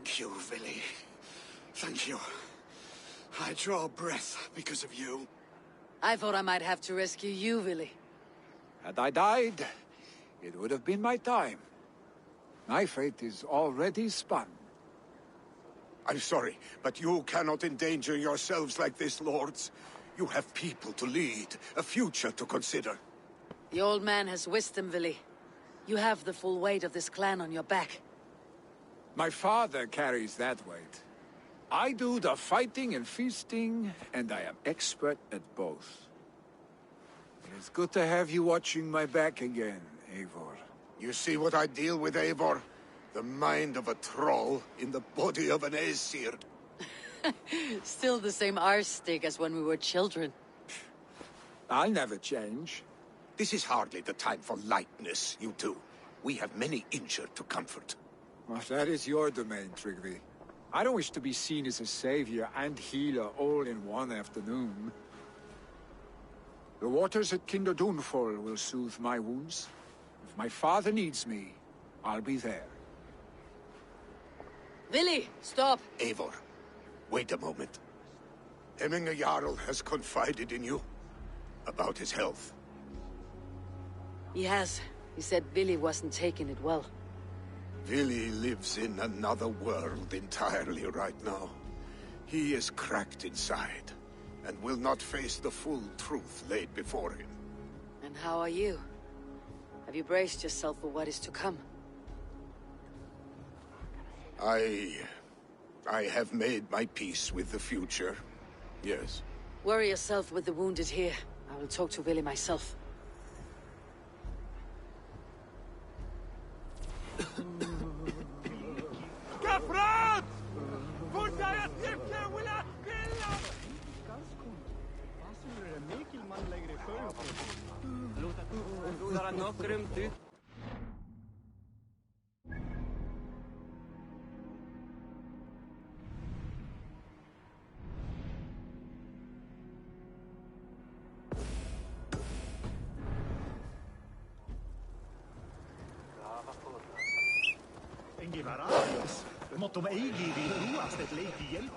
Thank you, Vili. Thank you. I draw breath because of you. I thought I might have to rescue you, Vili. Had I died, it would have been my time. My fate is already spun. I'm sorry, but you cannot endanger yourselves like this, lords. You have people to lead, a future to consider. The old man has wisdom, Vili. You have the full weight of this clan on your back. My father carries that weight. I do the fighting and feasting, and I am expert at both. It is good to have you watching my back again, Eivor. You see what I deal with, Eivor? The mind of a troll in the body of an Aesir. Still the same arse stick as when we were children. I'll never change. This is hardly the time for lightness, you two. We have many injured to comfort. Well, that is your domain, Tryggvi. I don't wish to be seen as a savior and healer all in one afternoon. The waters at Kinderdunfol will soothe my wounds. If my father needs me, I'll be there. Vili, stop! Eivor, wait a moment. Hemminger Jarl has confided in you about his health. He has. He said Vili wasn't taking it well. Vili lives in another world entirely right now. He is cracked inside, and will not face the full truth laid before him. And how are you? Have you braced yourself for what is to come? I have made my peace with the future, yes. Worry yourself with the wounded here. I will talk to Vili myself. Måtte ei give roast et leik i hjelp.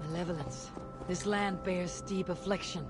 Malevolence. This land bears deep affliction.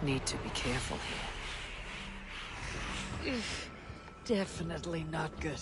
Need to be careful here. Definitely not good.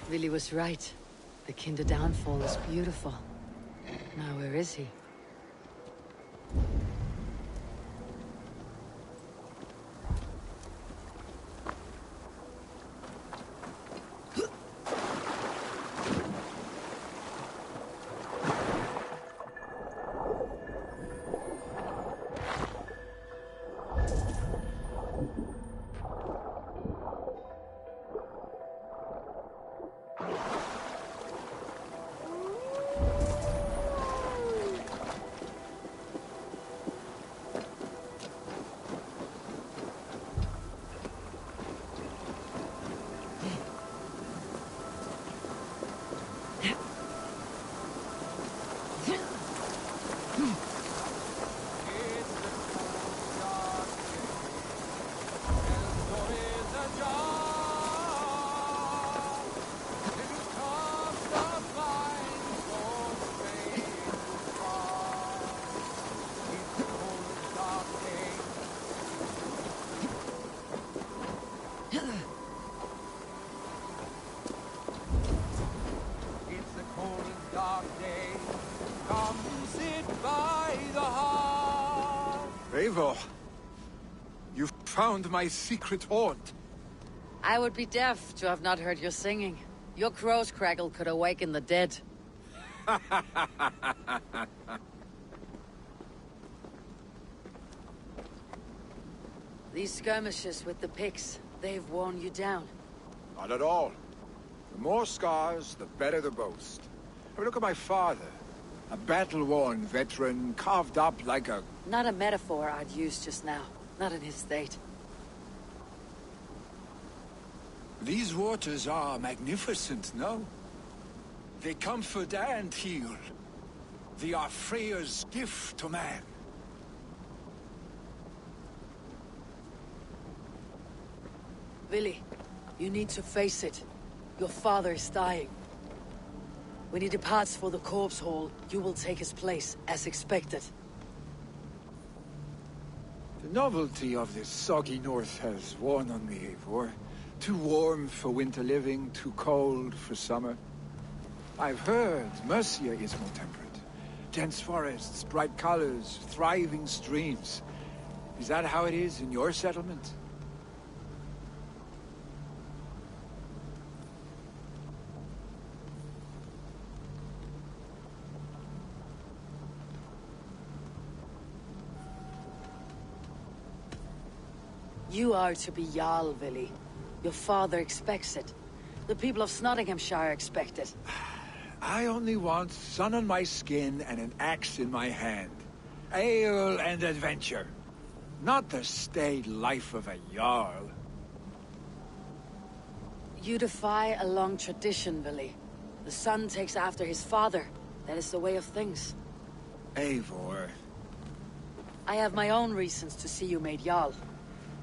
Willy was right. The Kinder downfall is beautiful. Now where is he? Eivor, you found my secret haunt. I would be deaf to have not heard your singing. Your crow's crackle could awaken the dead. These skirmishes with the pigs, they've worn you down. Not at all. The more scars, the better the boast. Look at my father. A battle-worn veteran, carved up like a... Not a metaphor I'd use just now. Not in his state. These waters are magnificent, no? They comfort and heal. They are Freya's gift to man. Willy, you need to face it. Your father is dying. When he departs for the corpse hall, you will take his place, as expected. The novelty of this soggy north has worn on me, Eivor. Too warm for winter living, too cold for summer. I've heard Mercia is more temperate. Dense forests, bright colors, thriving streams. Is that how it is in your settlement? You are to be Jarl, Willy. Your father expects it. The people of Nottinghamshire expect it. I only want sun on my skin and an axe in my hand. Ale and adventure. Not the staid life of a Jarl. You defy a long tradition, Willy. The son takes after his father. That is the way of things. Eivor. I have my own reasons to see you made Jarl.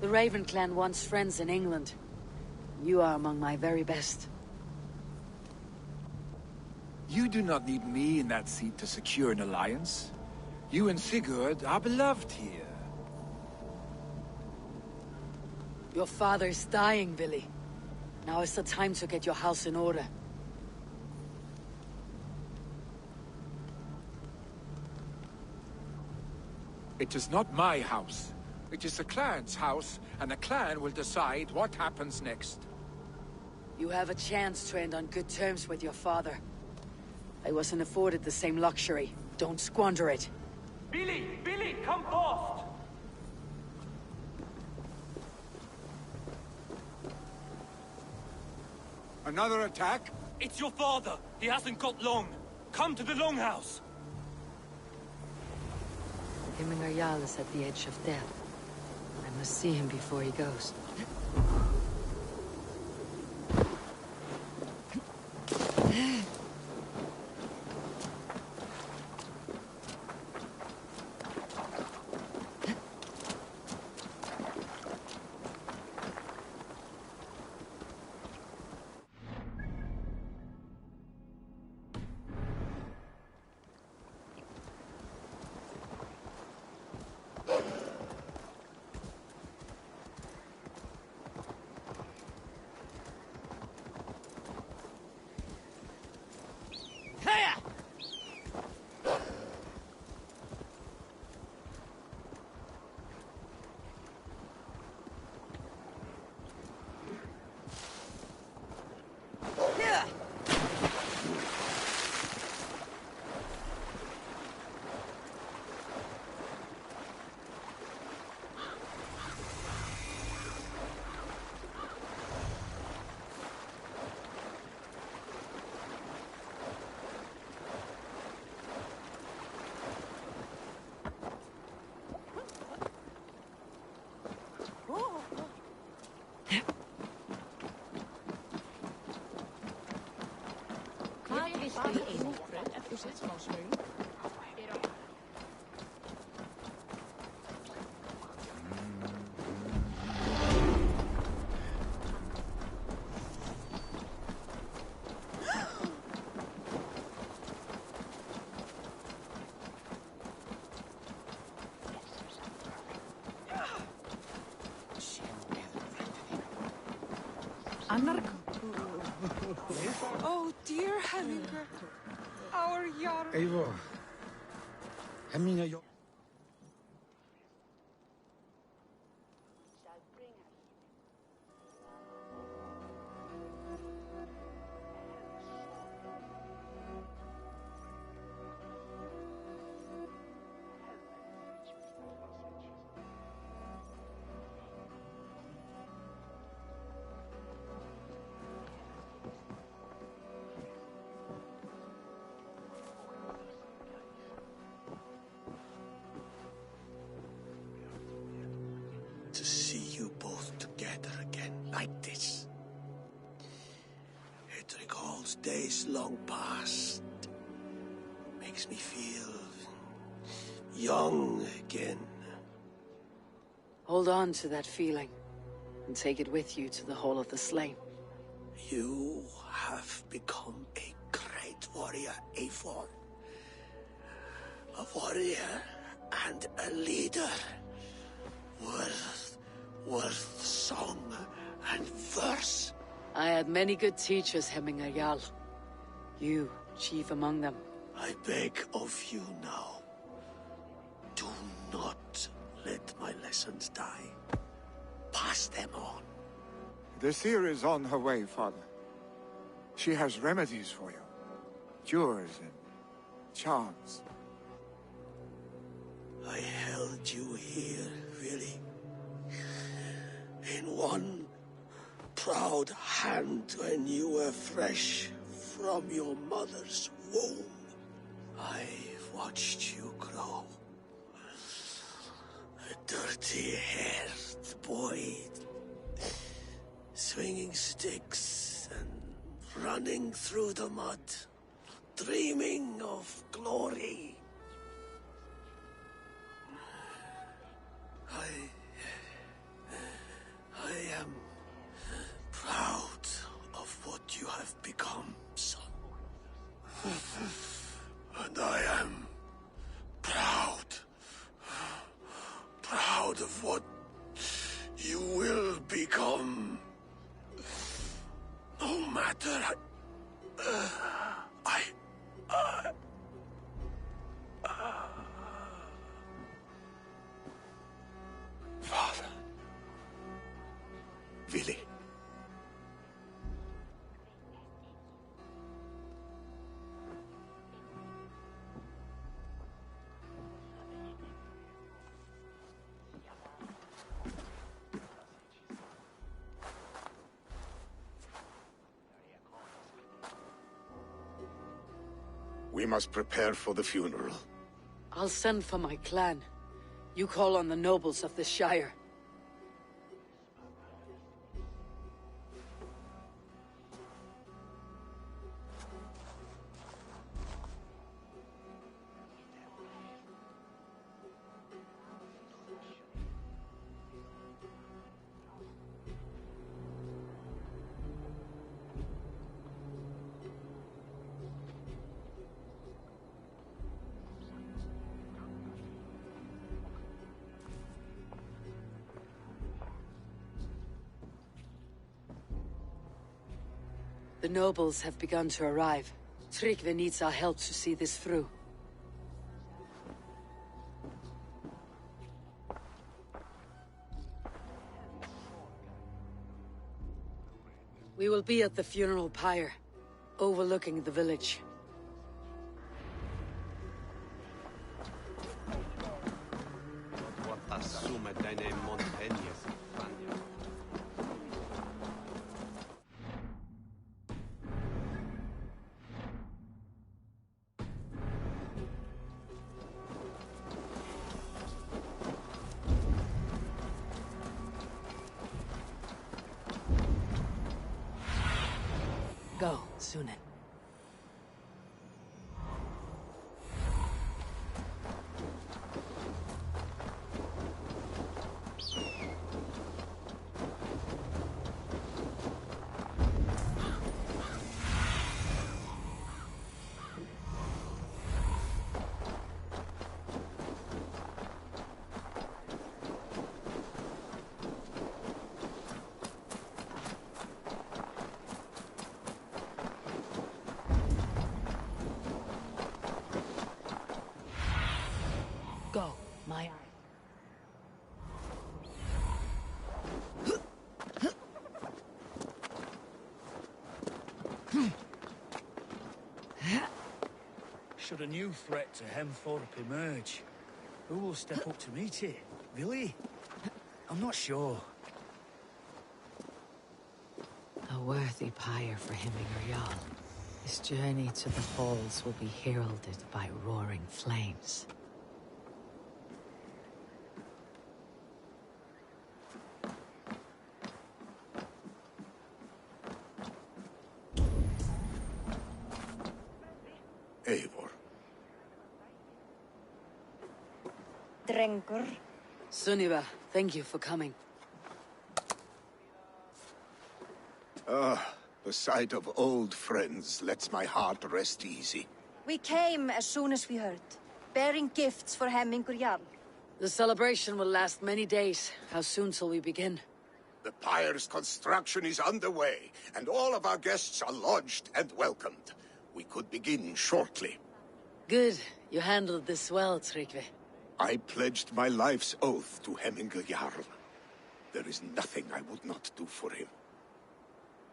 The Raven clan wants friends in England. You are among my very best. You do not need me in that seat to secure an alliance. You and Sigurd are beloved here. Your father is dying, Willy. Now is the time to get your house in order. It is not my house. It is the clan's house, and the clan will decide what happens next. You have a chance to end on good terms with your father. I wasn't afforded the same luxury. Don't squander it. Billy! Billy, come fast! Another attack? It's your father! He hasn't got long! Come to the Longhouse! Himmengar is at the edge of death. I must see him before he goes. Oh, dear Hemminger. Our Jarl. Eivor. Hemminger. To see you both together again like this. It recalls days long past. Makes me feel young again. Hold on to that feeling, and take it with you to the Hall of the Slain. You have become a great warrior, Eivor. A warrior and a leader. Worth song and verse. I had many good teachers, Hemminger. You, chief among them. I beg of you now. Do not let my lessons die. Pass them on. The seer is on her way, Father. She has remedies for you. Cures and charms. I held you here, really. In one proud hand when you were fresh from your mother's womb. I've watched you grow. A dirty-haired boy, swinging sticks and running through the mud, dreaming of glory. I am proud of what you have become, son. And I am proud of what you will become. No matter Father. Willi. We must prepare for the funeral. I'll send for my clan. You call on the nobles of the Shire. The nobles have begun to arrive. Tryggvi needs our help to see this through. We will be at the funeral pyre, overlooking the village. Go, Sunan. Go, my eye. Should a new threat to Hemthorpe emerge, who will step up to meet it? Really? I'm not sure. A worthy pyre for Hemminger Jarl. His journey to the halls will be heralded by roaring flames. Eivor. Drengur. Sunniva, thank you for coming. The sight of old friends lets my heart rest easy. We came as soon as we heard, bearing gifts for Hemmingur Jarl. The celebration will last many days. How soon till we begin? The pyre's construction is underway, and all of our guests are lodged and welcomed. We could begin shortly. Good. You handled this well, Tryggvi. I pledged my life's oath to Hemmingur Jarl. There is nothing I would not do for him.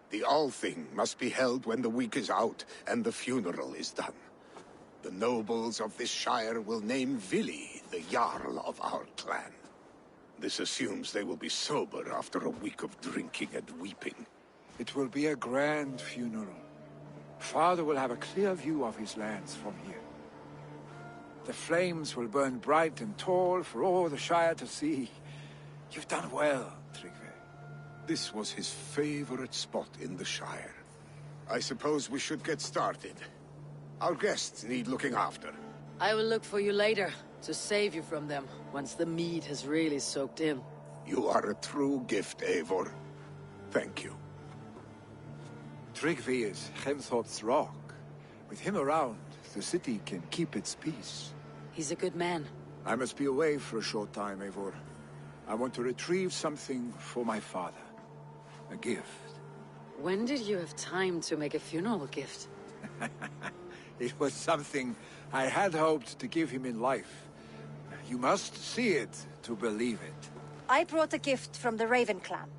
The Althing must be held when the week is out and the funeral is done. The nobles of this shire will name Vili the Jarl of our clan. This assumes they will be sober after a week of drinking and weeping. It will be a grand funeral. Father will have a clear view of his lands from here. The flames will burn bright and tall for all the Shire to see. You've done well, Tryggvi. This was his favorite spot in the Shire. I suppose we should get started. Our guests need looking after. I will look for you later, to save you from them, once the mead has really soaked in. You are a true gift, Eivor. Thank you. Tryggvi is Hemthorpe's rock. With him around, the city can keep its peace. He's a good man. I must be away for a short time, Eivor. I want to retrieve something for my father. A gift. When did you have time to make a funeral gift? It was something I had hoped to give him in life. You must see it to believe it. I brought a gift from the Raven clan.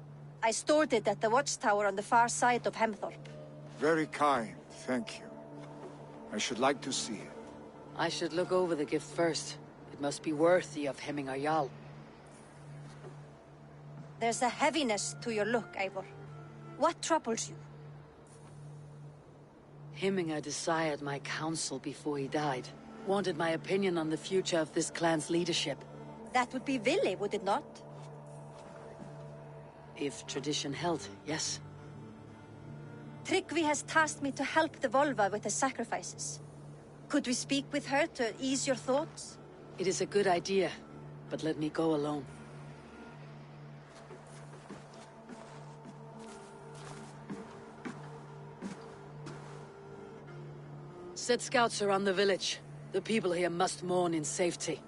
I stored it at the watchtower on the far side of Hemthorpe. Very kind, thank you. I should like to see it. I should look over the gift first. It must be worthy of Hemmingar Jarl. There's a heaviness to your look, Eivor. What troubles you? Hemminger desired my counsel before he died. Wanted my opinion on the future of this clan's leadership. That would be Willy, would it not? If tradition held, yes. Tryggvi has tasked me to help the Volva with the sacrifices. Could we speak with her to ease your thoughts? It is a good idea, but let me go alone. Set scouts around the village. The people here must mourn in safety.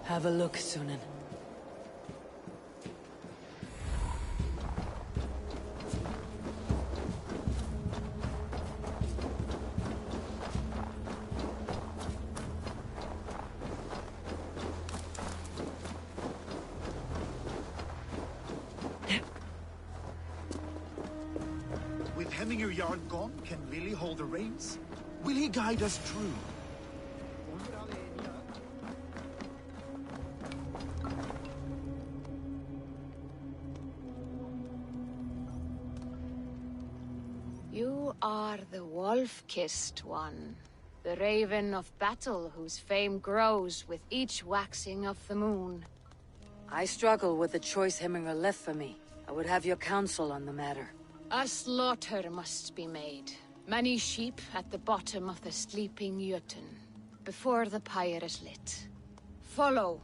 Have a look, Sunan. With Hemminger Jarl gone, can Willy hold the reins? Will he guide us true? You are the wolf-kissed one, the raven of battle whose fame grows with each waxing of the moon. I struggle with the choice Hemminger left for me. I would have your counsel on the matter. A slaughter must be made. Many sheep at the bottom of the sleeping Jötun, before the pyre is lit. Follow.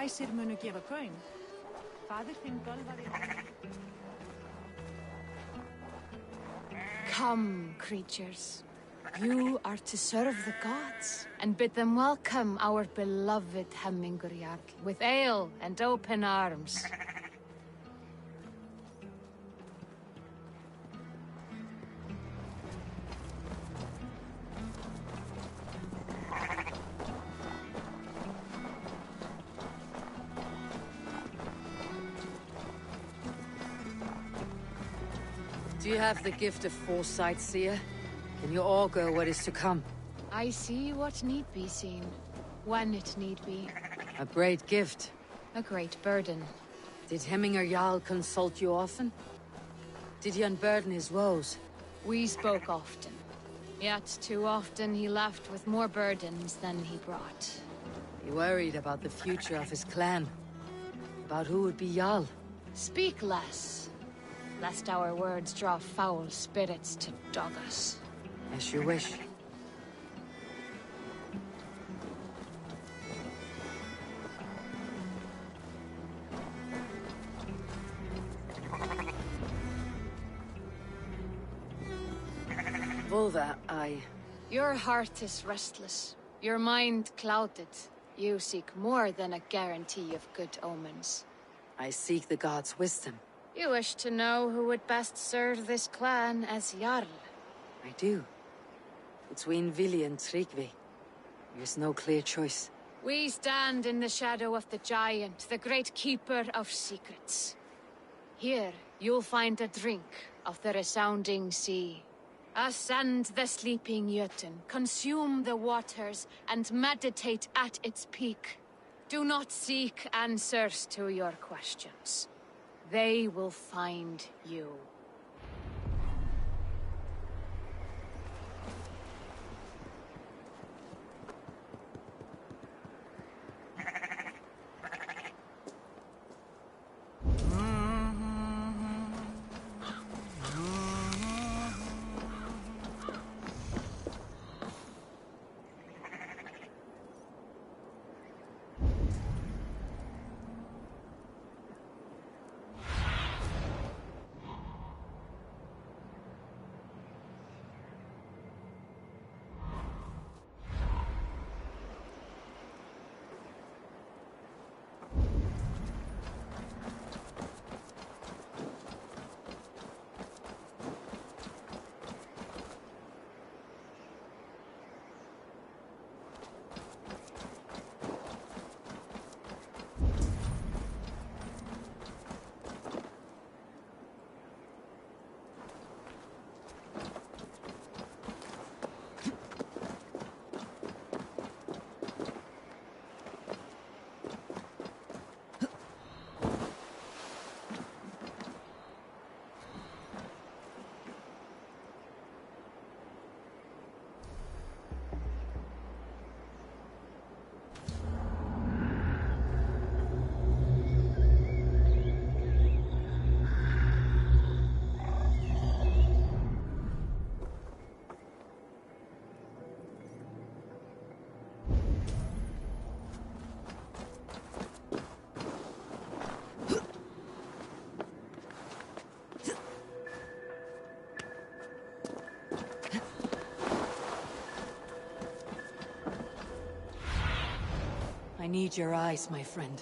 Ræsir munu gefa gaum. Faðir þinn gölvaði... Come, creatures. You are to serve the gods, and bid them welcome our beloved Hemminger Jarl with ale and open arms. Do you have the gift of foresight, seer? Can you augur what is to come? I see what need be seen, when it need be. A great gift. A great burden. Did Hemminger Jarl consult you often? Did he unburden his woes? We spoke often. Yet too often he left with more burdens than he brought. He worried about the future of his clan. About who would be Jarl? Speak less, lest our words draw foul spirits to dog us. As you wish. Volva, Your heart is restless. Your mind clouded. You seek more than a guarantee of good omens. I seek the gods' wisdom. You wish to know who would best serve this clan as Jarl. I do. Between Vili and Tryggvi, there's no clear choice. We stand in the shadow of the giant, the great keeper of secrets. Here, you'll find a drink of the resounding sea. Ascend the sleeping Jötun, consume the waters, and meditate at its peak. Do not seek answers to your questions. They will find you. I need your eyes, my friend.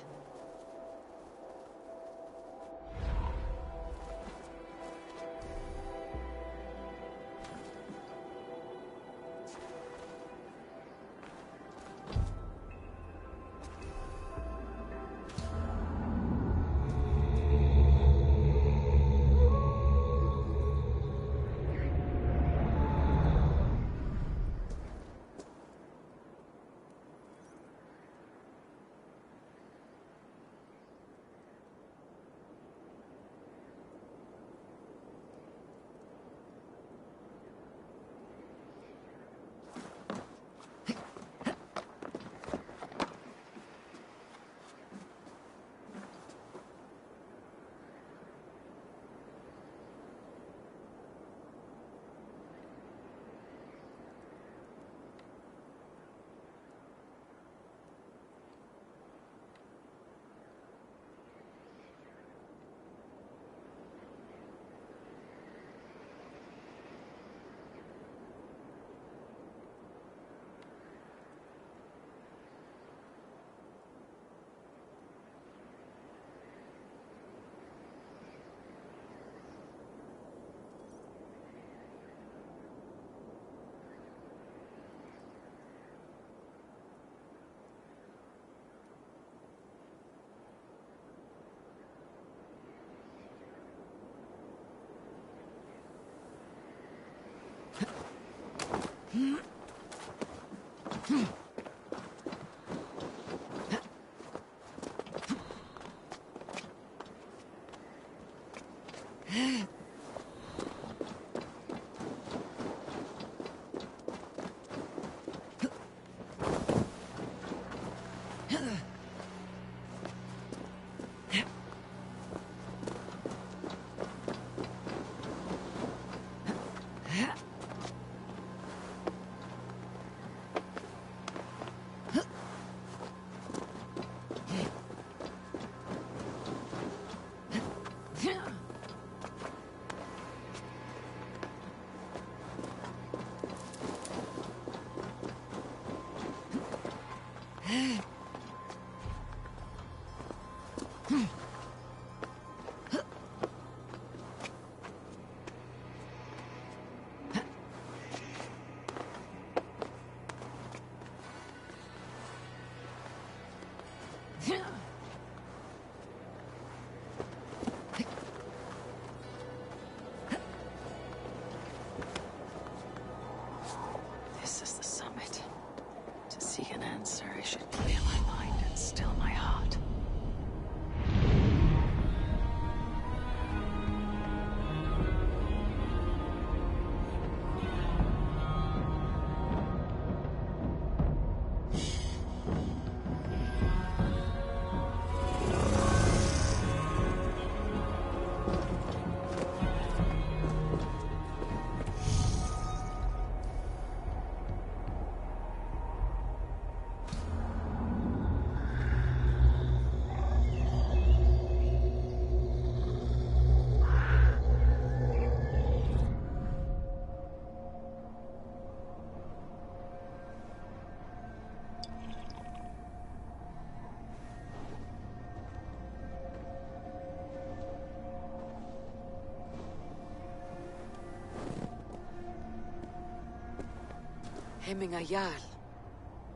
Hemminger Jarl.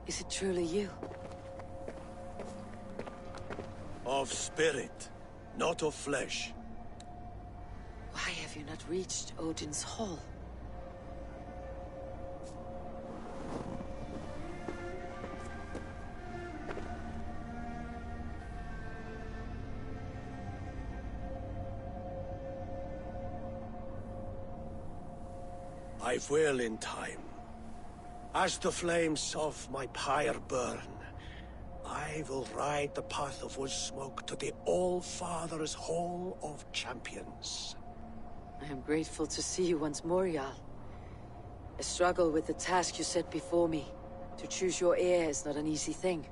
Is it truly you? Of spirit, not of flesh. Why have you not reached Odin's Hall? I will in time. As the flames of my pyre burn, I will ride the path of wood smoke to the All-Father's Hall of Champions. I am grateful to see you once more, Jarl. A struggle with the task you set before me. To choose your heir is not an easy thing.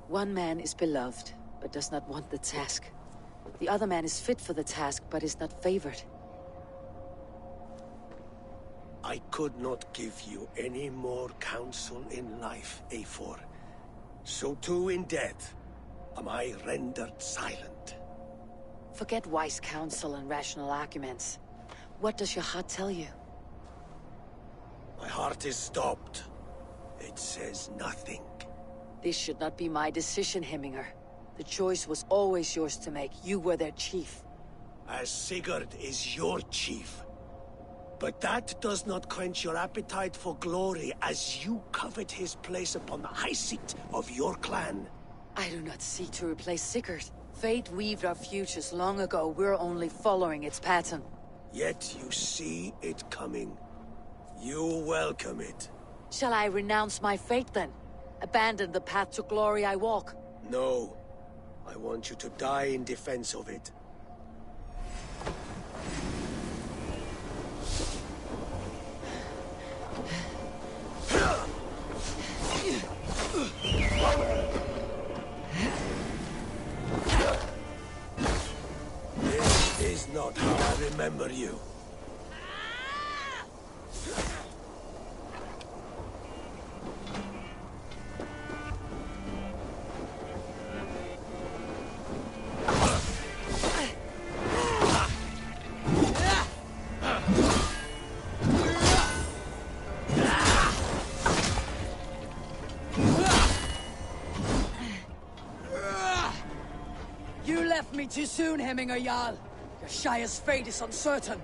One man is beloved, but does not want the task. The other man is fit for the task, but is not favored. I could not give you any more counsel in life, Eivor. So too in death am I rendered silent. Forget wise counsel and rational arguments. What does your heart tell you? My heart is stopped. It says nothing. This should not be my decision, Hemminger. The choice was always yours to make. You were their chief. As Sigurd is your chief. But that does not quench your appetite for glory as you covet his place upon the high seat of your clan. I do not seek to replace Sigurd. Fate weaved our futures long ago. We're only following its pattern. Yet you see it coming. You welcome it. Shall I renounce my fate then? Abandon the path to glory I walk? No. I want you to die in defense of it. This is not how I remember you. You left me too soon, Hemminger Jarl. Your Shire's fate is uncertain.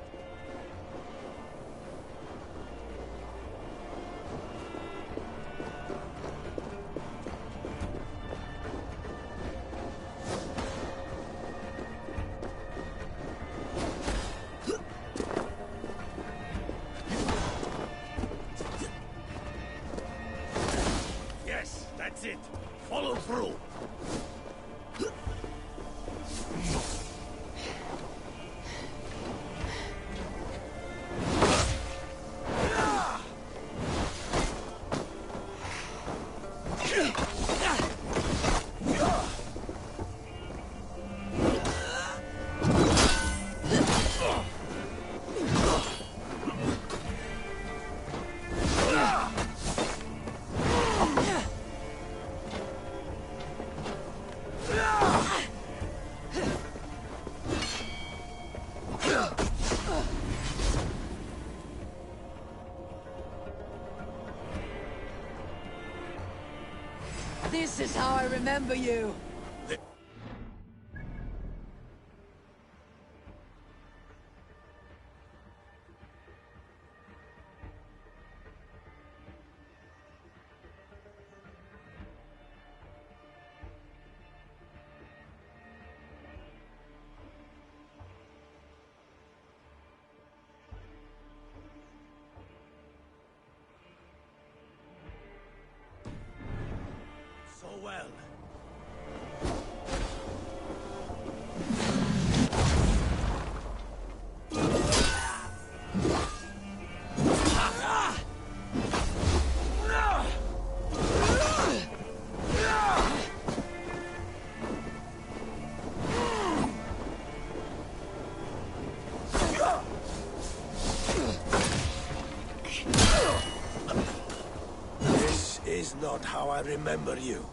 Yes, that's it. Follow through. This is how I remember you. So well. This is not how I remember you.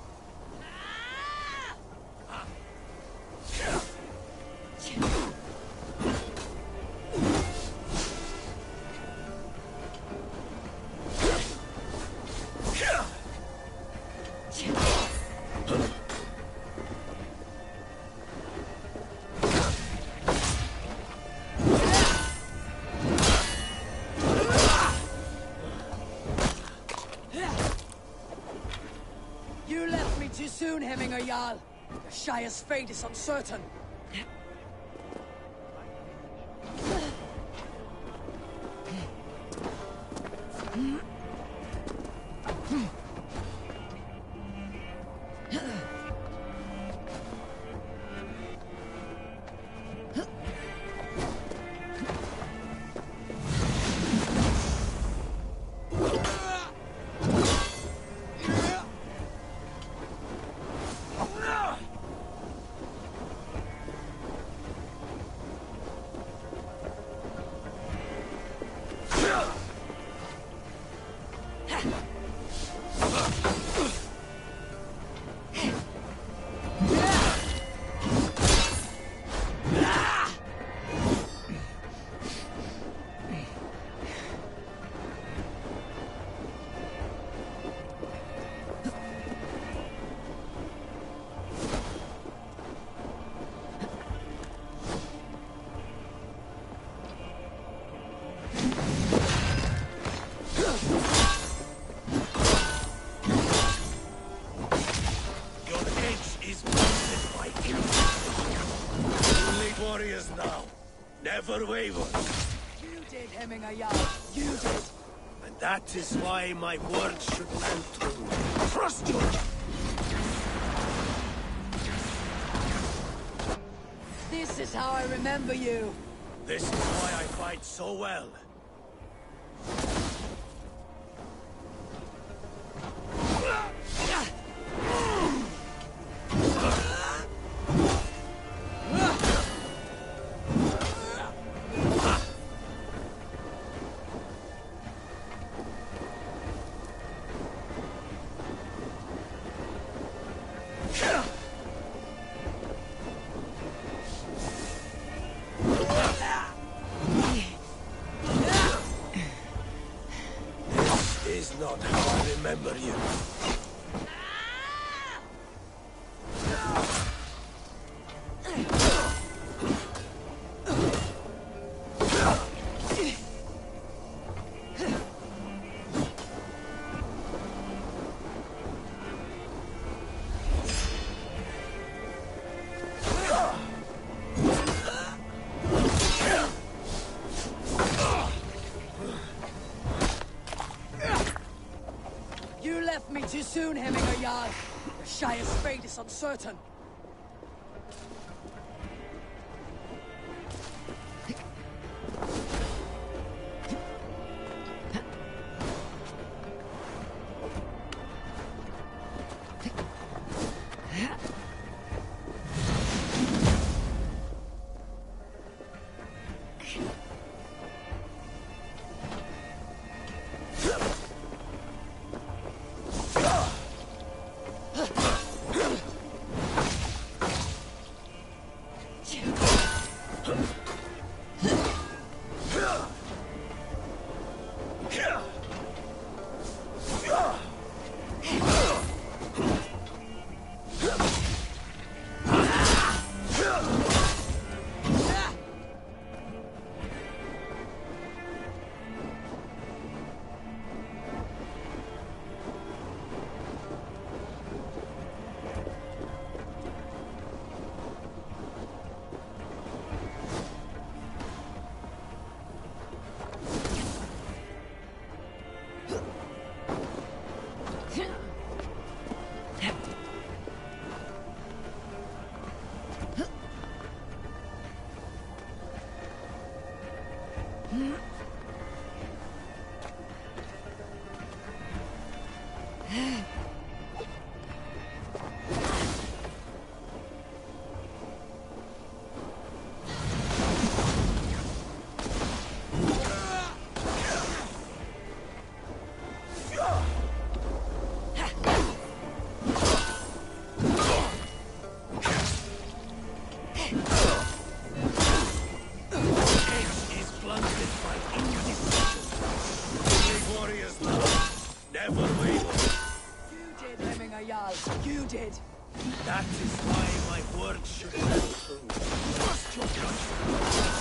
You left me too soon, Hemminger Jarl. The Shire's fate is uncertain. Never waver. You did, Hemminger Jarl. You did. And that is why my words should land true. Trust you! This is how I remember you. This is why I fight so well. Not how I remember you. Me too soon, Hemminger Jarl. The Shire's fate is uncertain. You did. That is why my words should come true. Trust your judgment.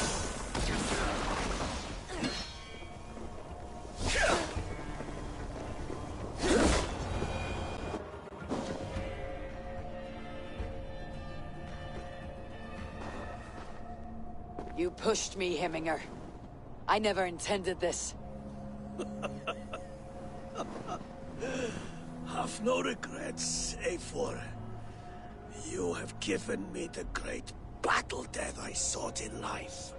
You pushed me, Hemminger. I never intended this. Have no regrets, Eivor. You have given me the great battle death I sought in life.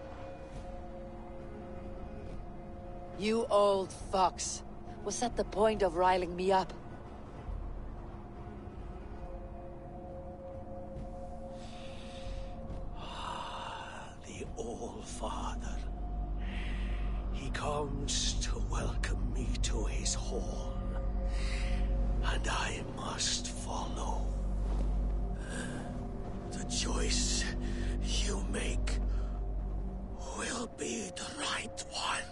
You old fox. Was that the point of riling me up? The All-Father. He comes to welcome me to his hall. And I must follow. The choice you make will be the right one.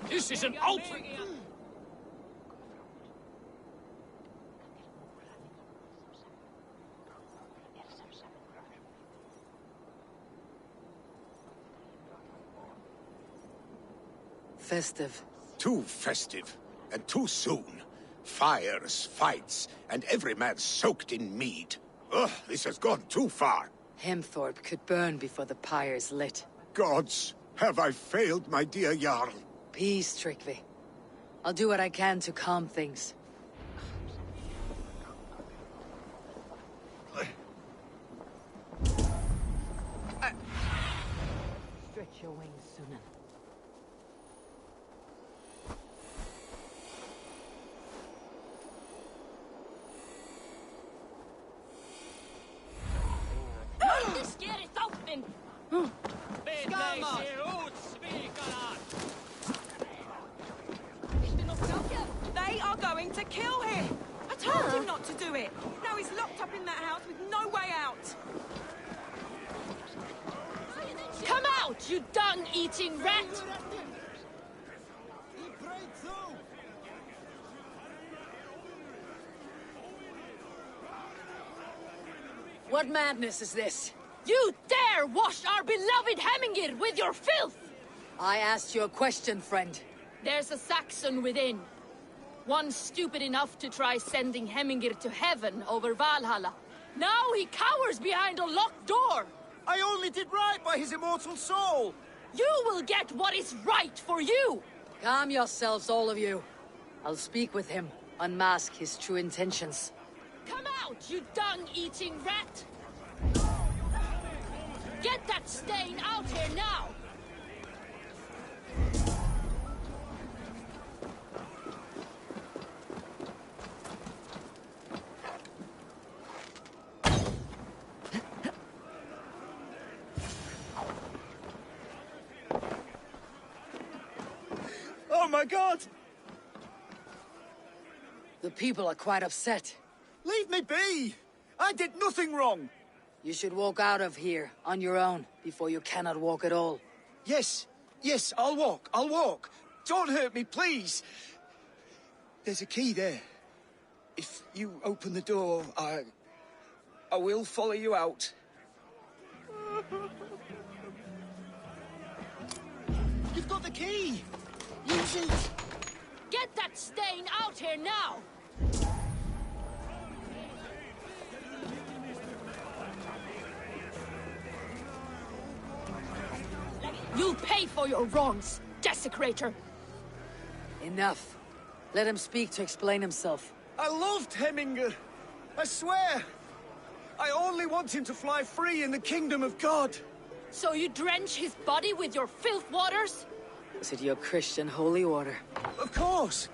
This isn't open! Festive. Too festive, and too soon. Fires, fights, and every man soaked in mead. Ugh, this has gone too far. Hemthorpe could burn before the pyre's lit. Gods, have I failed my dear Jarl? Peace, Tryggvi. I'll do what I can to calm things. Stretch your wings, Sunan. They are going to kill him! I told him not to do it! Now he's locked up in that house with no way out! Come out, you dung-eating rat! What madness is this? You dare wash our beloved Hemingir with your filth! I asked you a question, friend. There's a Saxon within. One stupid enough to try sending Hemingir to heaven over Valhalla. Now he cowers behind a locked door! I only did right by his immortal soul! You will get what is right for you! Calm yourselves, all of you. I'll speak with him, unmask his true intentions. Come out, you dung-eating rat! Get that stain out here now! Oh my god! The people are quite upset. Leave me be! I did nothing wrong! You should walk out of here, on your own, before you cannot walk at all. Yes, I'll walk. Don't hurt me, please! There's a key there. If you open the door, I will follow you out. You've got the key! Use it! Get that stain out here now! You'll pay for your wrongs, desecrator! Enough. Let him speak to explain himself. I loved Heminger. I swear. I only want him to fly free in the kingdom of God. So you drench his body with your filth waters? Is it your Christian holy water? Of course.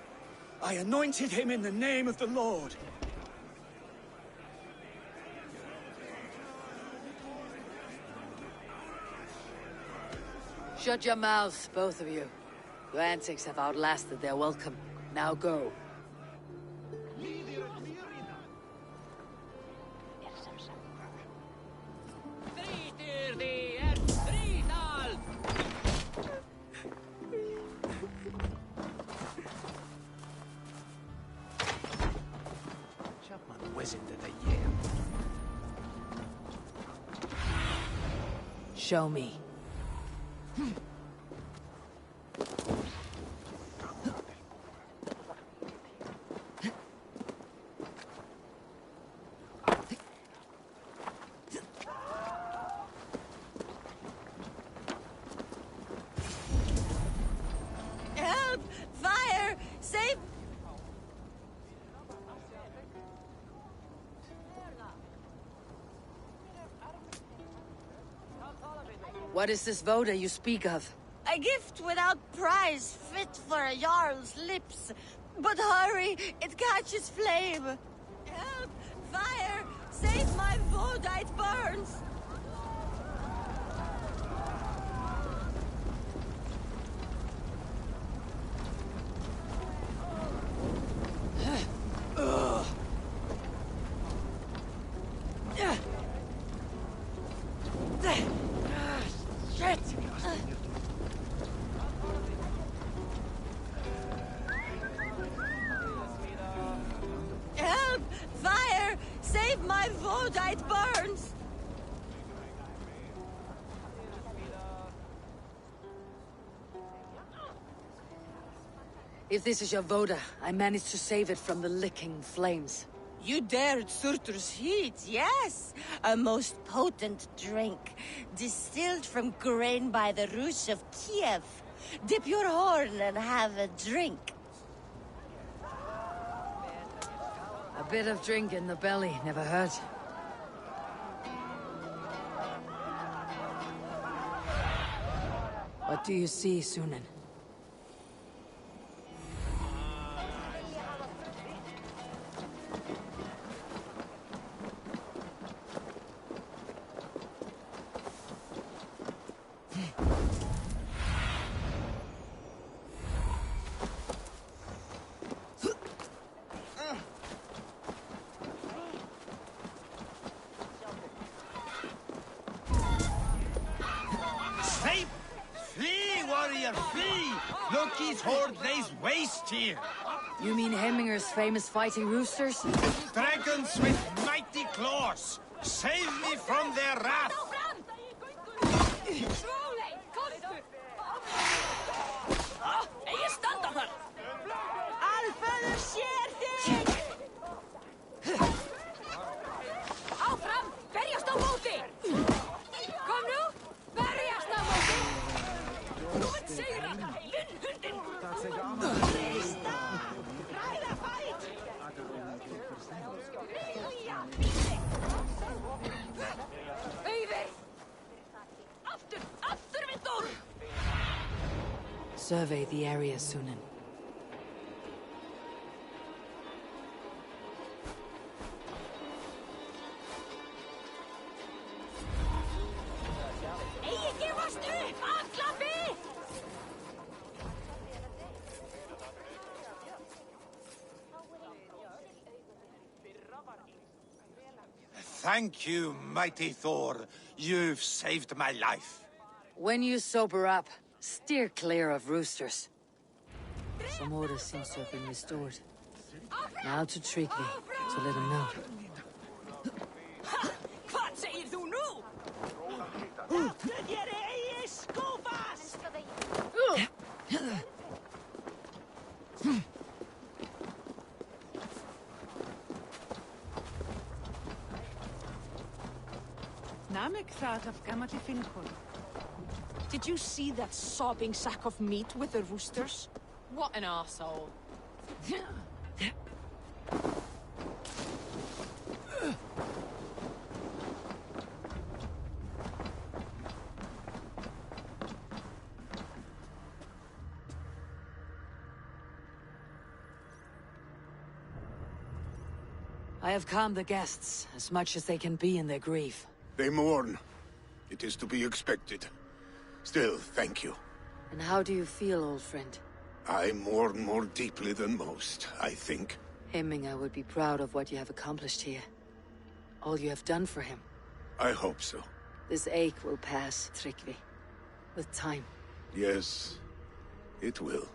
I anointed him in the name of the Lord. Shut your mouths, both of you. Your antics have outlasted their welcome. Now go. Show me. Help! Fire! Save... What is this voda you speak of? A gift without price, fit for a Jarl's lips. But hurry, it catches flame. Help! Fire! Save my voda, it burns! Shit! Help! Fire! Save my voda, it burns! If this is your voda, I managed to save it from the licking flames. You dared Surtur's heat, yes! A most potent drink, distilled from grain by the Rus of Kiev. Dip your horn and have a drink. A bit of drink in the belly never hurt. What do you see, Sunan? Flee, warrior, flee! Loki's horde lays waste here. You mean Hemminger's famous fighting roosters? Dragons with mighty claws. Save me from their wrath. Alföður sér þig! Áfram! Berjast á móti! Kom nú! Berjast á móti! Þú vilt sigra! Hundin! survey the area, Sunan. Thank you, mighty Thor. You've saved my life. When you sober up, steer clear of roosters. Some order seems to have been restored. Now to Tryggvi, to let him know. Did you see that sobbing sack of meat with the roosters? What an arsehole. I have calmed the guests, as much as they can be in their grief. They mourn. It is to be expected. Still, thank you. And how do you feel, old friend? I mourn more deeply than most, I think. Hemminga would be proud of what you have accomplished here. All you have done for him. I hope so. This ache will pass, Tryggvi. With time. Yes, it will.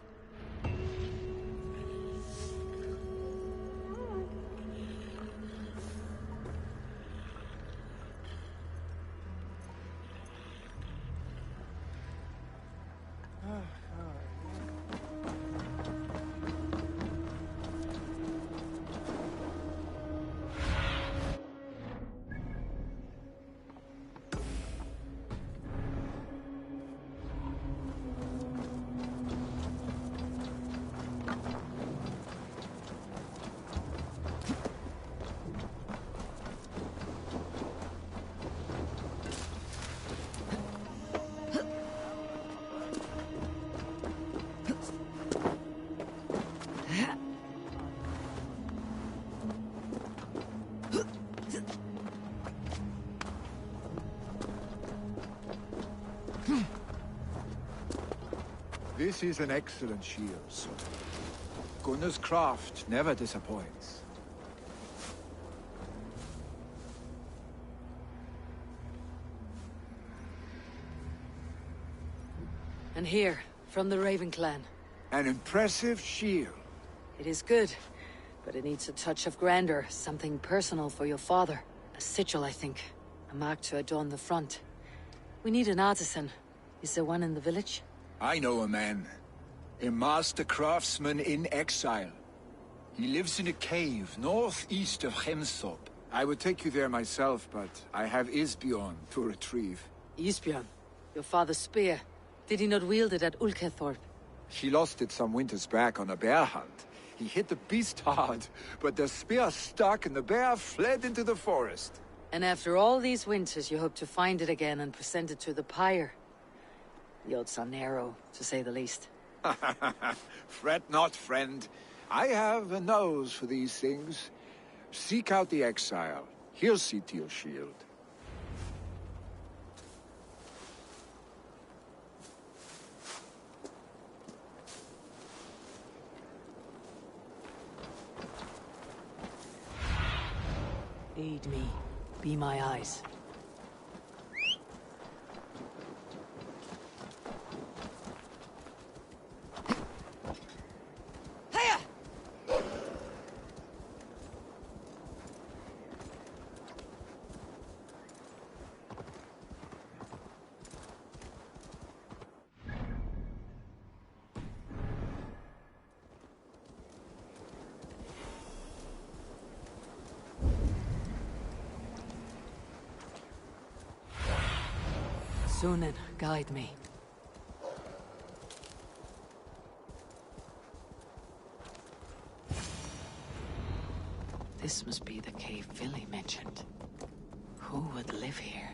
This is an excellent shield, sir. Gunnar's craft never disappoints. And here, from the Raven clan. An impressive shield. It is good, but it needs a touch of grandeur, something personal for your father. A sigil, I think. A mark to adorn the front. We need an artisan. Is there one in the village? I know a man. A master craftsman in exile. He lives in a cave northeast of Hemthorp. I would take you there myself, but I have Isbjorn to retrieve. Isbjorn? Your father's spear. Did he not wield it at Ulkethorp? He lost it some winters back on a bear hunt. He hit the beast hard, but the spear stuck and the bear fled into the forest. And after all these winters, you hope to find it again and present it to the pyre. The odds are narrow, to say the least. Fret not, friend. I have a nose for these things. Seek out the exile. He'll see to your shield. Aid me. Be my eyes. Sunan, guide me. This must be the cave Vili mentioned. Who would live here?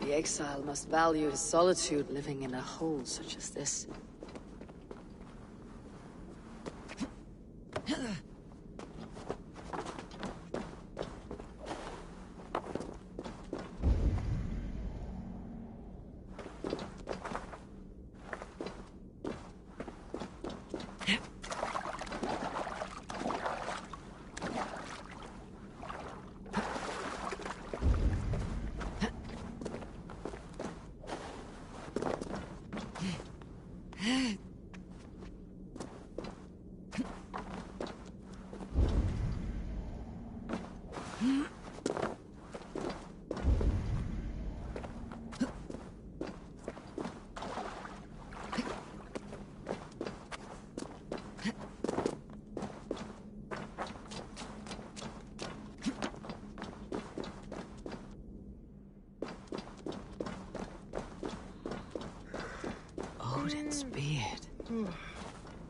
The exile must value his solitude living in a hole such as this. Odin's beard.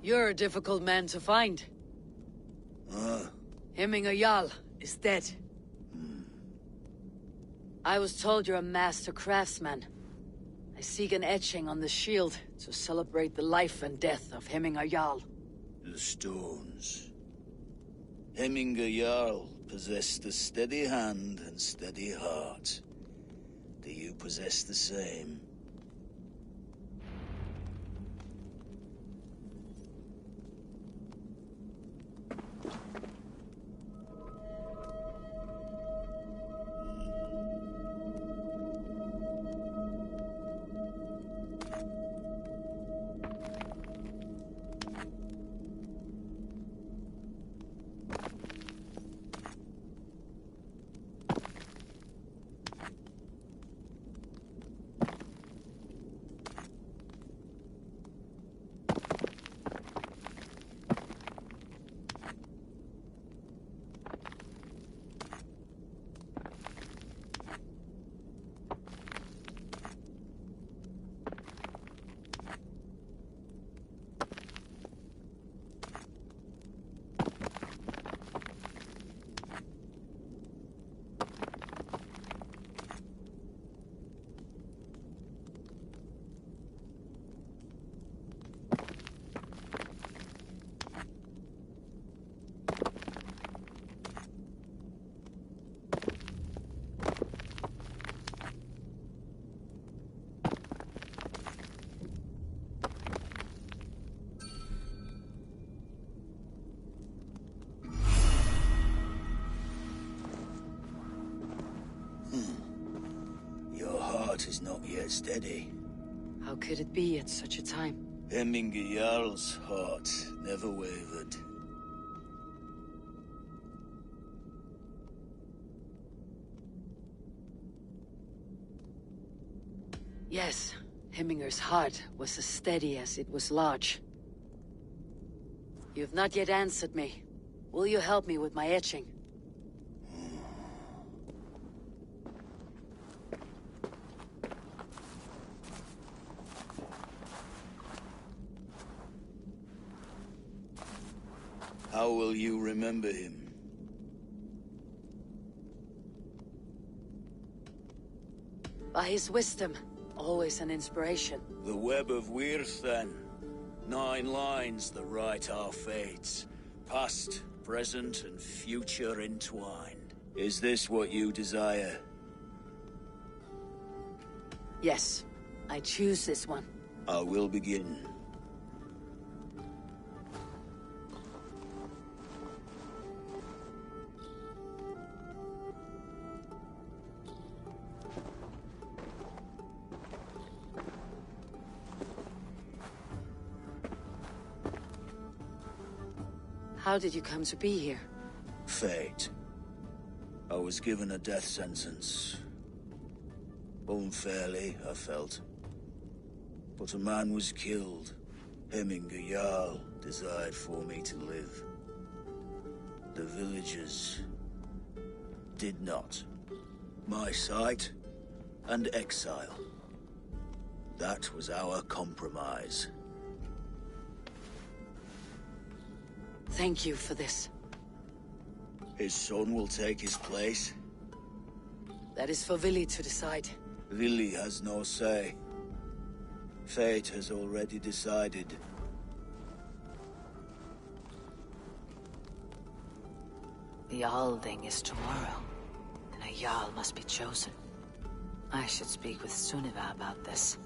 You're a difficult man to find. Hemminger Jarl is dead. I was told you're a master craftsman. I seek an etching on the shield to celebrate the life and death of Hemminger Jarl. The stones. Hemminger Jarl possessed a steady hand and steady heart. Do you possess the same? Is not yet steady. How could it be at such a time? Hemminger Jarl's heart never wavered. Yes, Hemminger's heart was as steady as it was large. You have not yet answered me. Will you help me with my etching? How will you remember him? By his wisdom, always an inspiration. The web of Wirth, then. 9 lines that write our fates. Past, present, and future entwined. Is this what you desire? Yes, I choose this one. I will begin. How did you come to be here? Fate. I was given a death sentence. Unfairly, I felt. But a man was killed. Hemminger Jarl desired for me to live. The villagers did not. My sight and exile. That was our compromise. Thank you for this. His son will take his place. That is for Vili to decide. Vili has no say. Fate has already decided. The Alding is tomorrow, and a Jarl must be chosen. I should speak with Sunniva about this.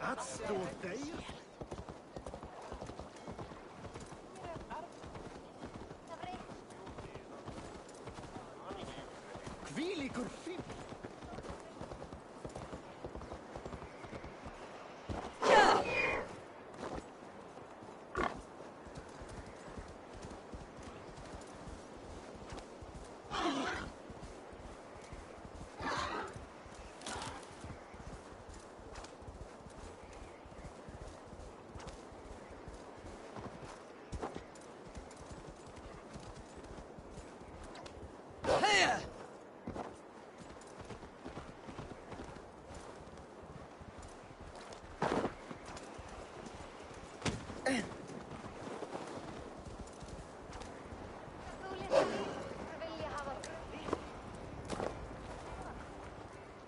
Dat stort dig. Kvielikur fint.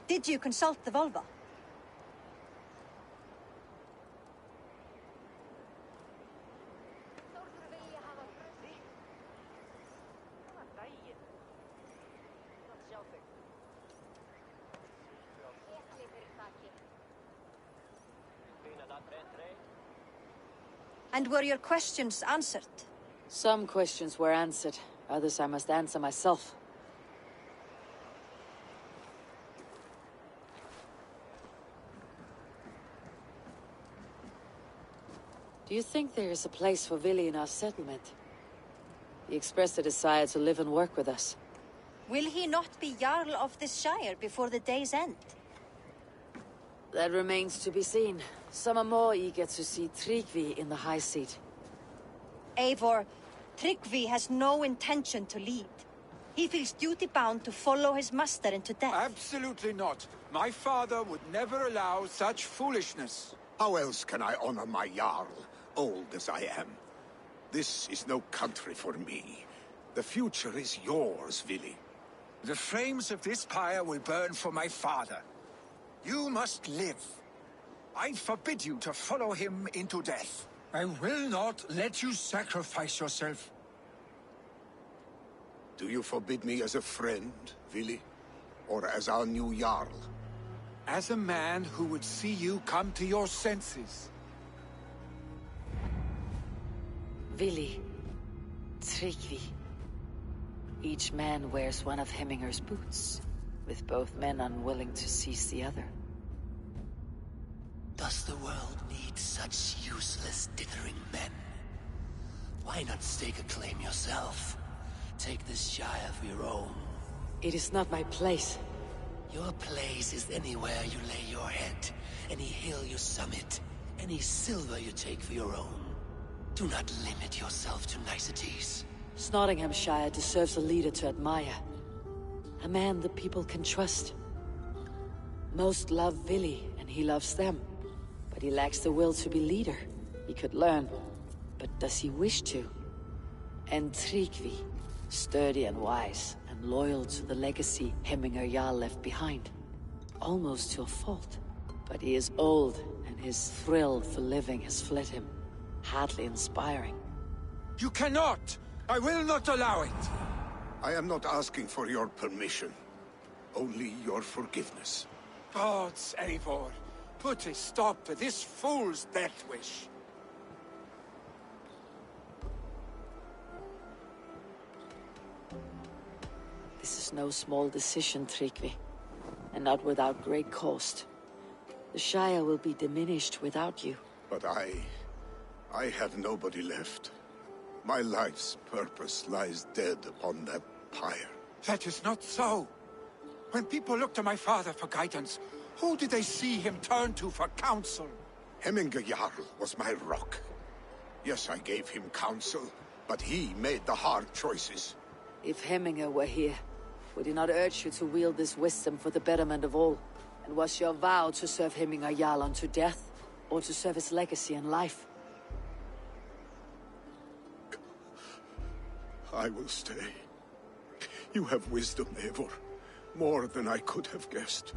Did you consult the Volva? And were your questions answered? Some questions were answered. Others I must answer myself. Do you think there is a place for Vili in our settlement? He expressed a desire to live and work with us. Will he not be Jarl of this shire before the day's end? That remains to be seen. Some are more eager to see Tryggvi in the high seat. Eivor, Tryggvi has no intention to lead. He feels duty-bound to follow his master into death. Absolutely not. My father would never allow such foolishness. How else can I honor my Jarl, old as I am? This is no country for me. The future is yours, Vili. The flames of this pyre will burn for my father. You must live. I forbid you to follow him into death. I will not let you sacrifice yourself. Do you forbid me as a friend, Vili? or as our new Jarl? As a man who would see you come to your senses. Vili, Tryggvi. Each man wears one of Hemminger's boots, with both men unwilling to seize the other. Does the world need such useless, dithering men? Why not stake a claim yourself? Take this Shire of your own. It is not my place. Your place is anywhere you lay your head, any hill you summit, any silver you take for your own. Do not limit yourself to niceties. Nottinghamshire deserves a leader to admire. A man the people can trust. Most love Vili, and he loves them. But he lacks the will to be leader. He could learn, but does he wish to? And Tryggvi, sturdy and wise, and loyal to the legacy Hemminger Jarl left behind. Almost to a fault. But he is old, and his thrill for living has fled him. Hardly inspiring. You cannot! I will not allow it! I am not asking for your permission. Only your forgiveness. Gods, Eivor, put a stop to this fool's death wish. This is no small decision, Tryggvi. And not without great cost. The Shire will be diminished without you. But I have nobody left. My life's purpose lies dead upon that pyre. That is not so. When people look to my father for guidance, who did they see him turn to for counsel? Hemminger Jarl was my rock. Yes, I gave him counsel, but he made the hard choices. If Hemminger were here, would he not urge you to wield this wisdom for the betterment of all? And was your vow to serve Hemminger Jarl unto death, or to serve his legacy and life? I will stay. You have wisdom, Eivor. More than I could have guessed.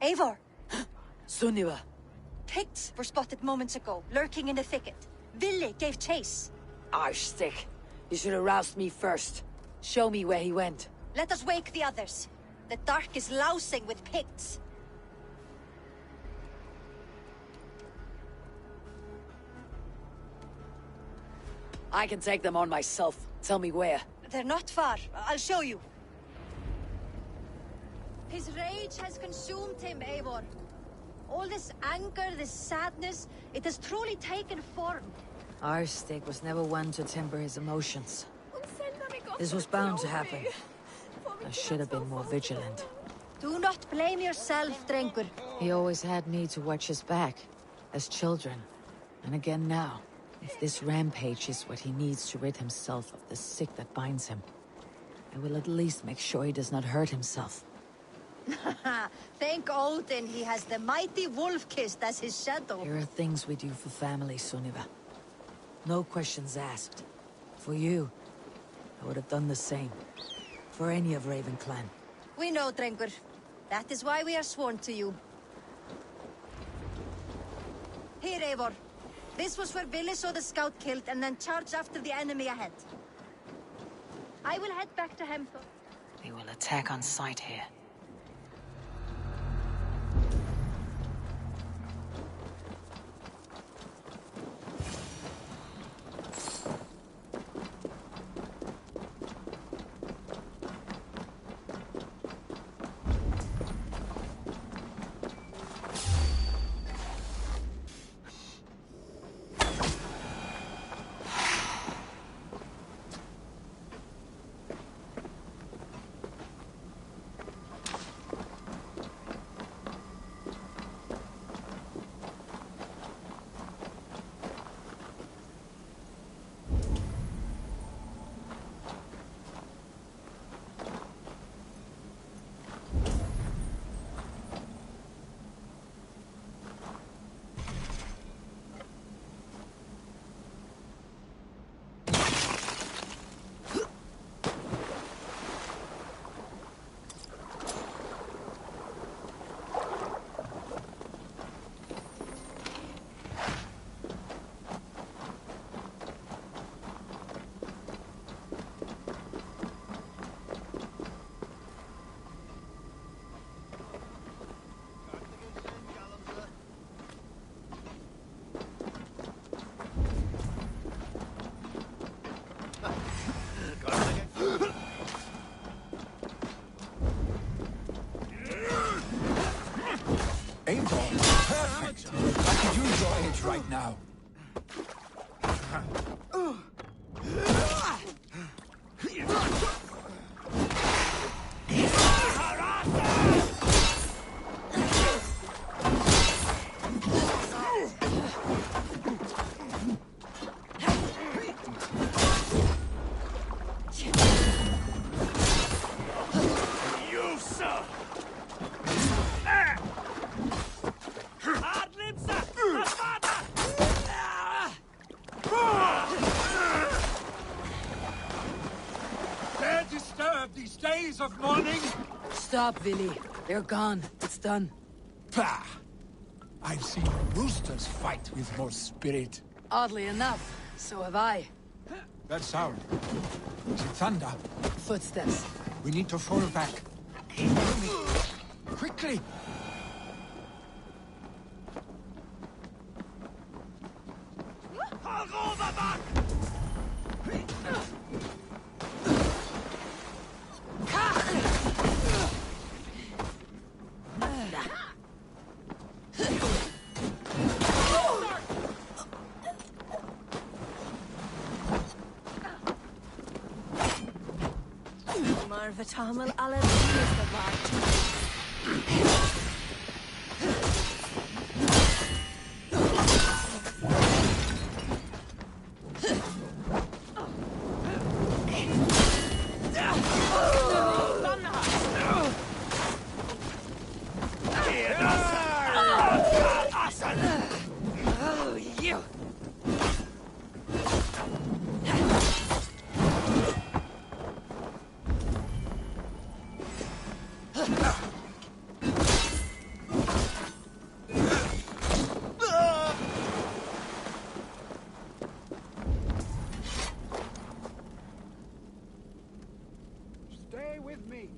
Eivor! Sunniva! Picts were spotted moments ago, lurking in the thicket. Vili gave chase. Arstick! You should have roused me first. Show me where he went. Let us wake the others. The dark is lousing with Picts. I can take them on myself. Tell me where. They're not far. I'll show you. His rage has consumed him, Eivor. All this anger, this sadness, it has truly taken form. Arstick was never one to temper his emotions. This was bound to happen. I should have been more vigilant. Do not blame yourself, Drengur. He always had me to watch his back, as children. And again now. If this rampage is what he needs to rid himself of the sick that binds him, I will at least make sure he does not hurt himself. Thank Odin he has the mighty Wolf-Kissed as his shadow. There are things we do for family, Sunniva. No questions asked. For you, I would have done the same. For any of Raven clan. We know, Drengur. That is why we are sworn to you. Here, Eivor. This was where Vili saw the scout killed and then charged after the enemy ahead. I will head back to Hemthor. They will attack on sight here. your age right now. Dare disturb these days of mourning? Stop, Willy. They're gone. It's done. Pah! I've seen roosters fight with more spirit. Oddly enough, so have I. That sound. Is it thunder? Footsteps. We need to fall back. Follow me. Quickly! Marvatamel Aladdin the Bart. Stay with me.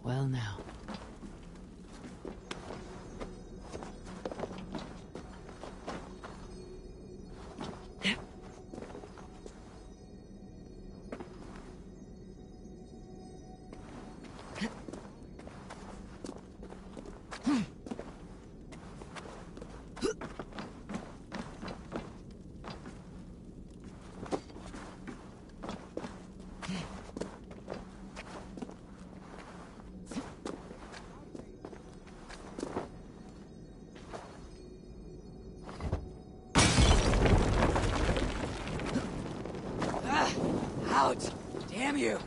Well now. Out! Damn you!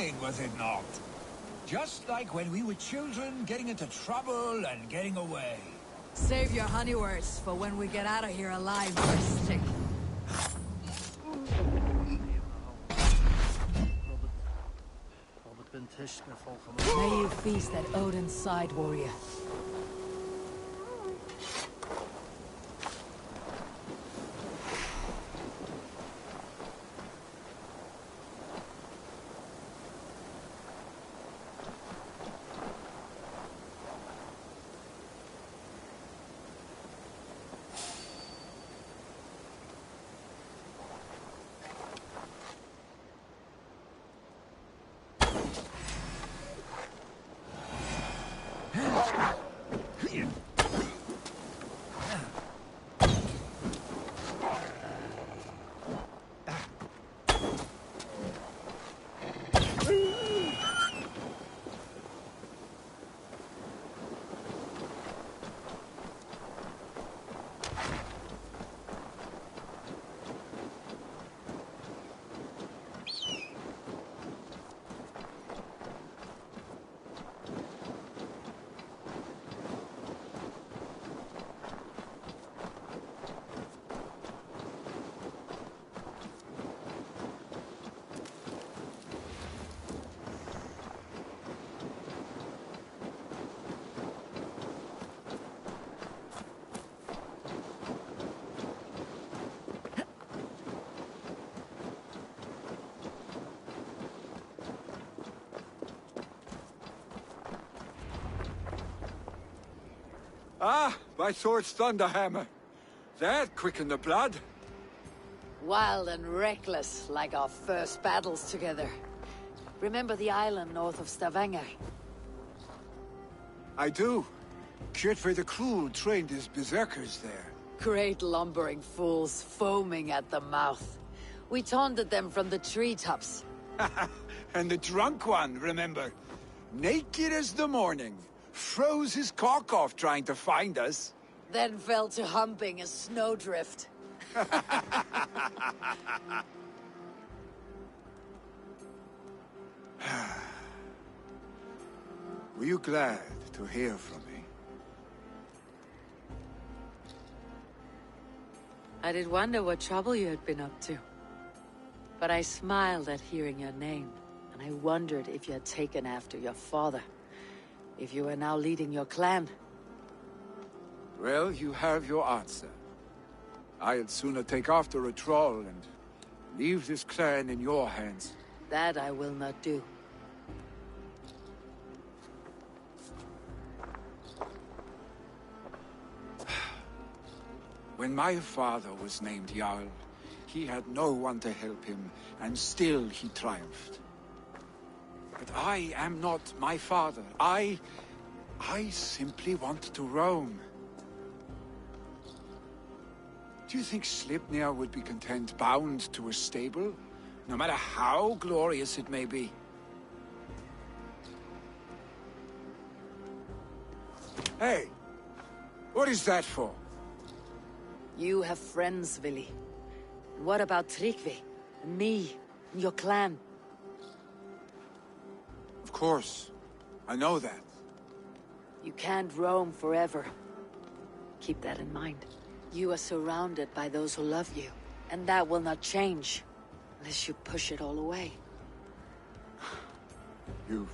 thrilling, was it not? Just like when we were children, getting into trouble and getting away. Save your honey words for when we get out of here alive, Stick. May you feast at Odin's side, warrior. Ah, by Thor's thunderhammer. That quickened the blood. Wild and reckless, like our first battles together. Remember the island north of Stavanger? I do. Kjotve the Cruel trained his berserkers there. Great lumbering fools, foaming at the mouth. We taunted them from the treetops. And the drunk one, remember? Naked as the morning. Froze his cock off trying to find us. Then fell to humping a snowdrift. Were you glad to hear from me? I did wonder what trouble you had been up to. But I smiled at hearing your name, and I wondered if you had taken after your father. If you were now leading your clan. Well, you have your answer. I'd sooner take after a troll and leave this clan in your hands. That I will not do. When my father was named Jarl, he had no one to help him, and still he triumphed. But I am not my father. I simply want to roam. Do you think Sleipnir would be content bound to a stable, no matter how glorious it may be? Hey! What is that for? You have friends, Vili. And what about Tryggvi? And me? And your clan? Of course. I know that. You can't roam forever. Keep that in mind. You are surrounded by those who love you. And that will not change. Unless you push it all away. You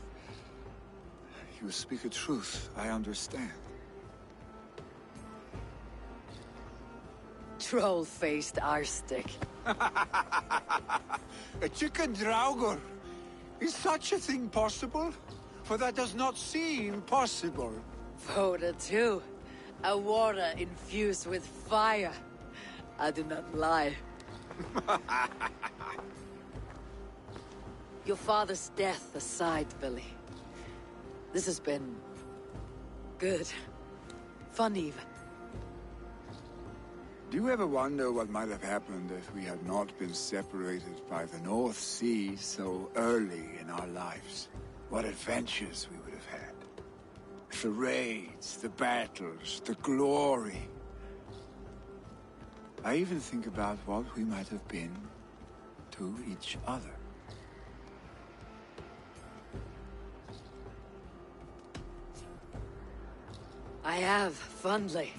speak a truth. I understand. Troll-faced arstick. A chicken draugr. Is such a thing possible? For that does not seem possible. Voda too. A water infused with fire. I do not lie. Your father's death aside, Billy. This has been... good. Fun even. Do you ever wonder what might have happened if we had not been separated by the North Sea so early in our lives? What adventures we would have had. The raids, the battles, the glory. I even think about what we might have been to each other. I have, fondly.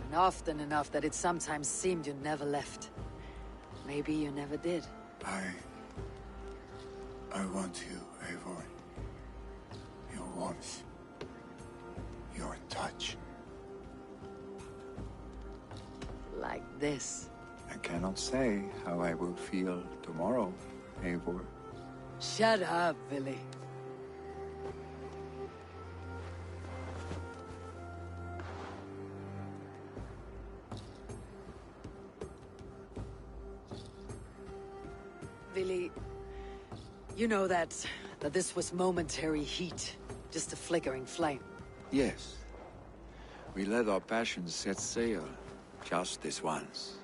And often enough that it sometimes seemed you never left. Maybe you never did. I want you, Eivor. Your warmth. Your touch. Like this. I cannot say how I will feel tomorrow, Eivor. Shut up, Billy. Billy, you know that this was momentary heat, just a flickering flame. Yes. We let our passions set sail, just this once.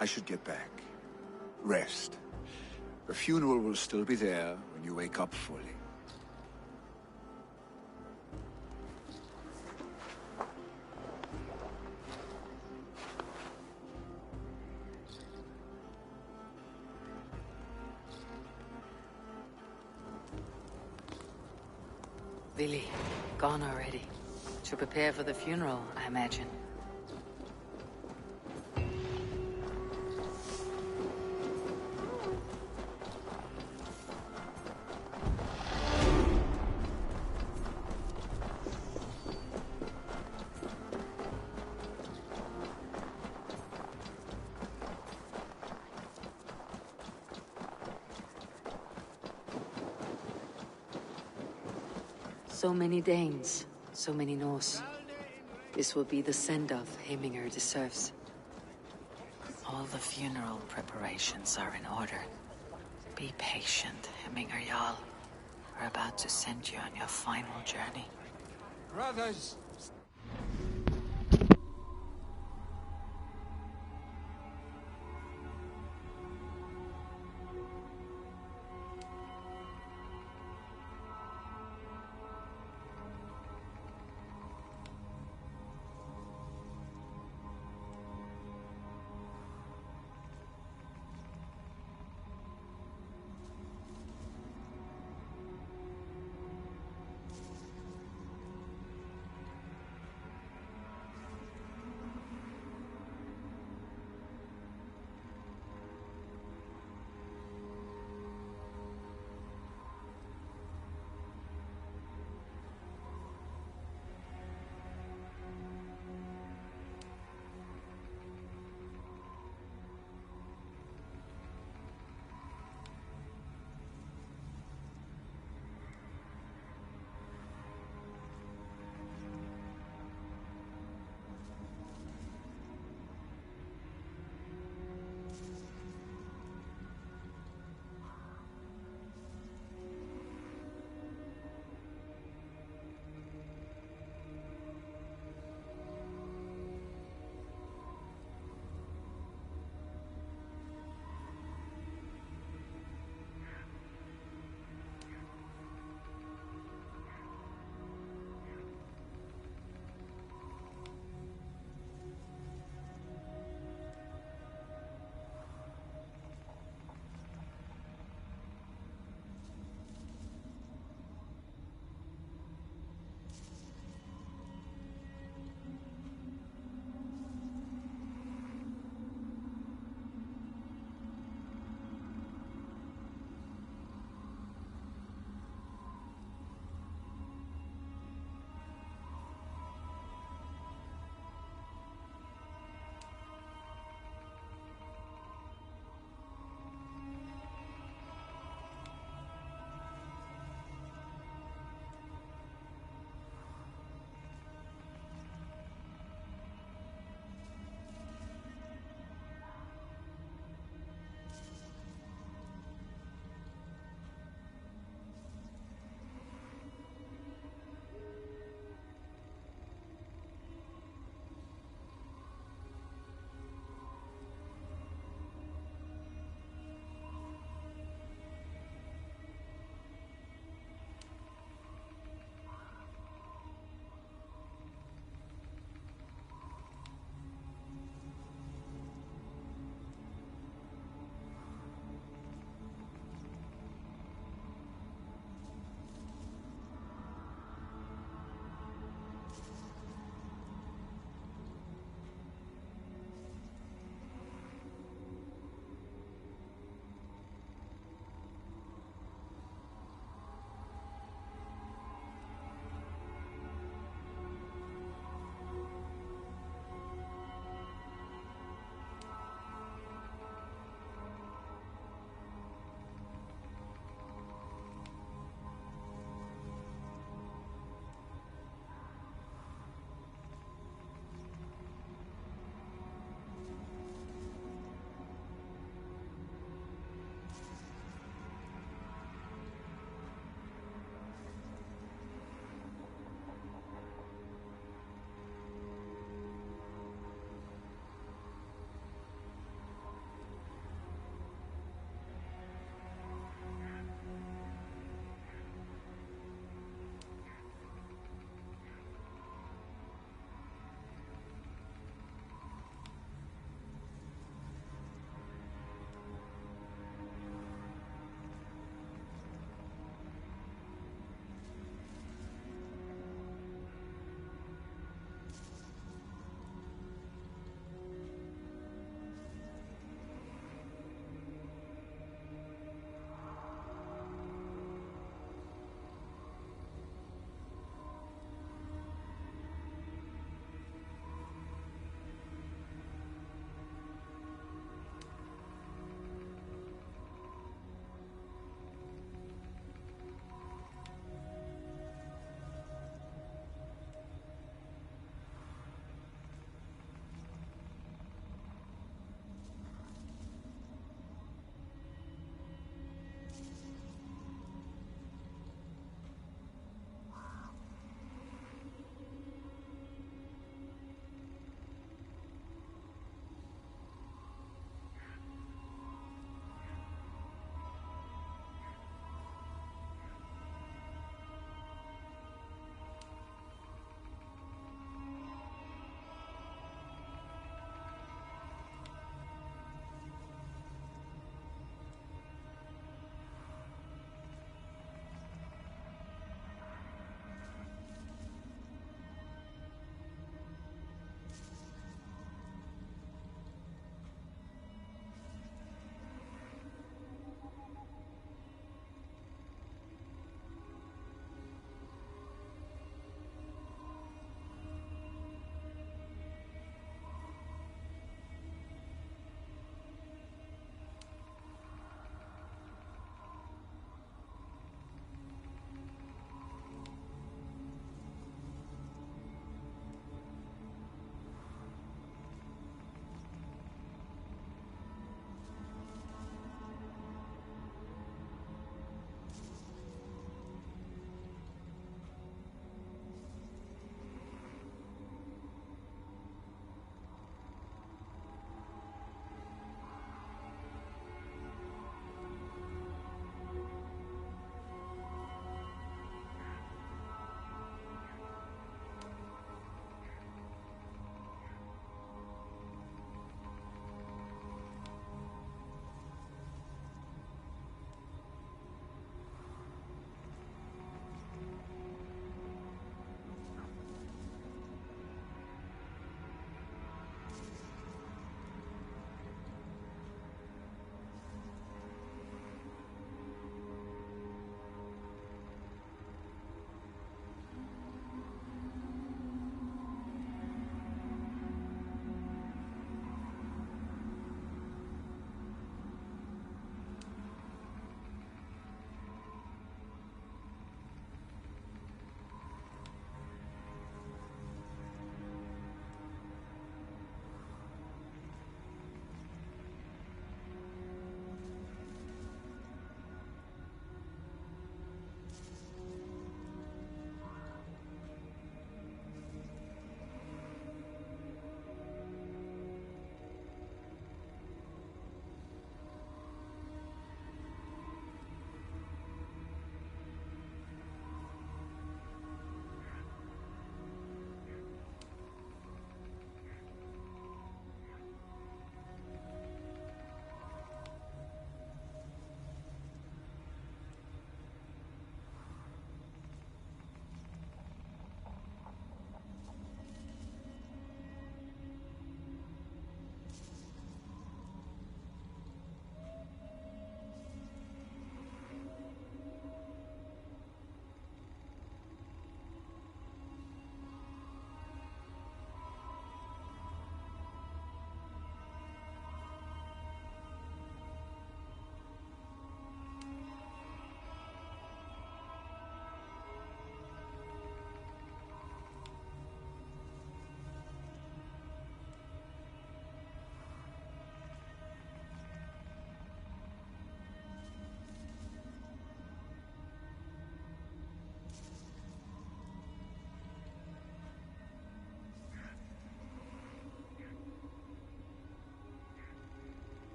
I should get back. Rest. The funeral will still be there when you wake up fully. Billy, gone already. To prepare for the funeral, I imagine. So many Danes, so many Norse. This will be the send-off Heminger deserves. All the funeral preparations are in order. Be patient, Heminger Jarl. We're about to send you on your final journey. Brothers!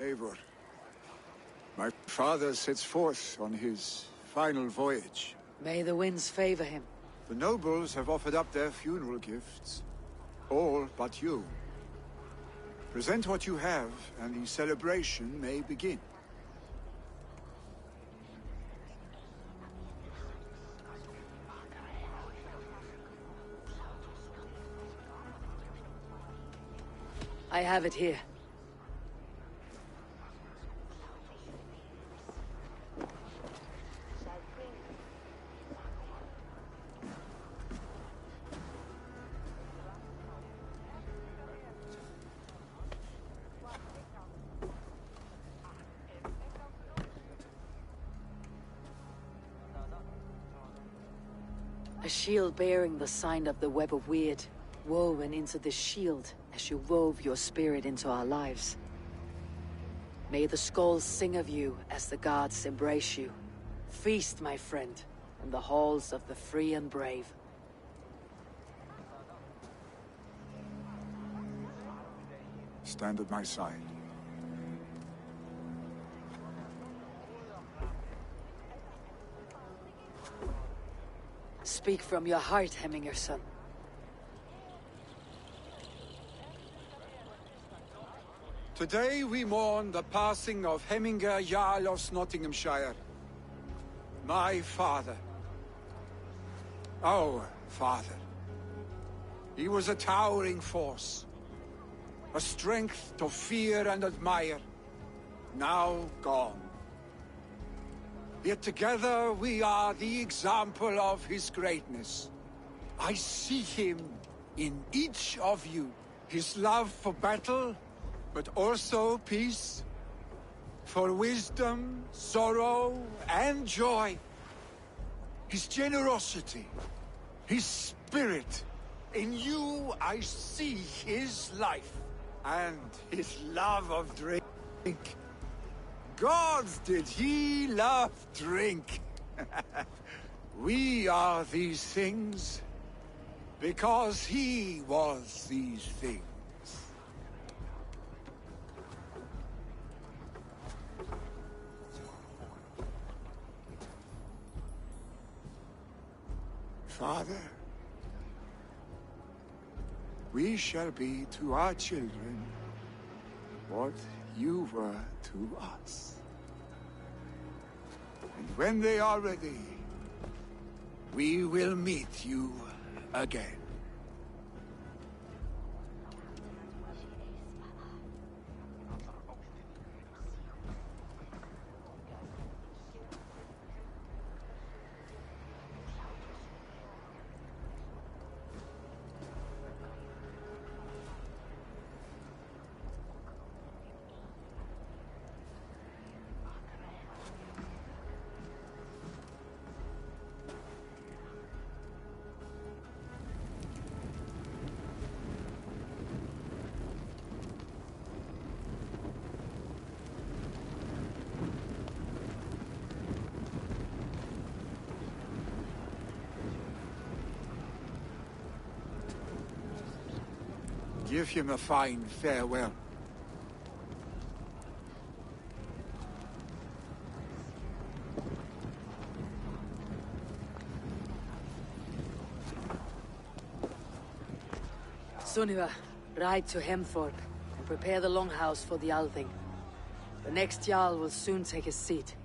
Eivor, my father sets forth on his final voyage. May the winds favor him. The nobles have offered up their funeral gifts. All but you. Present what you have, and the celebration may begin. I have it here. A shield bearing the sign of the Web of Weird, woven into this shield as you wove your spirit into our lives. May the skulls sing of you as the gods embrace you. Feast, my friend, in the halls of the free and brave. Stand at my side. Speak from your heart, Hemminger, son. Today we mourn the passing of Hemminger Jarl of Nottinghamshire. My father. Our father. He was a towering force. A strength to fear and admire. Now gone. Yet together we are the example of his greatness. I see him in each of you. His love for battle, but also peace. For wisdom, sorrow, and joy. His generosity, his spirit. In you I see his life. And his love of drink. Gods, did he love drink? We are these things because he was these things. Father, we shall be to our children what you were to us. And when they are ready, we will meet you again. Give him a fine farewell. Sunniva, ride to Hemthorpe and prepare the Longhouse for the Althing. The next Jarl will soon take his seat.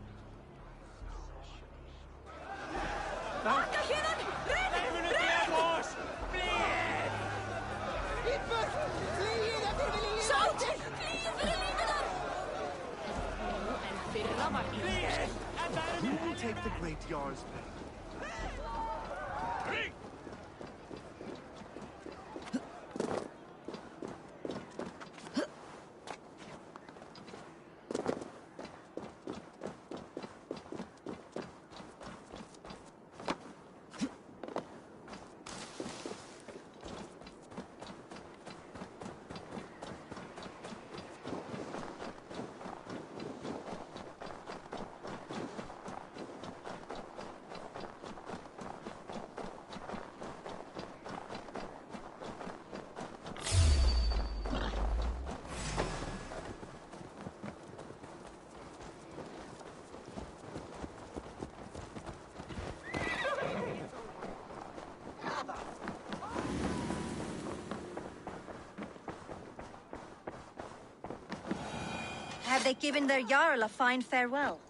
Who will take the great Jarl's place? Have they given their Jarl a fine farewell?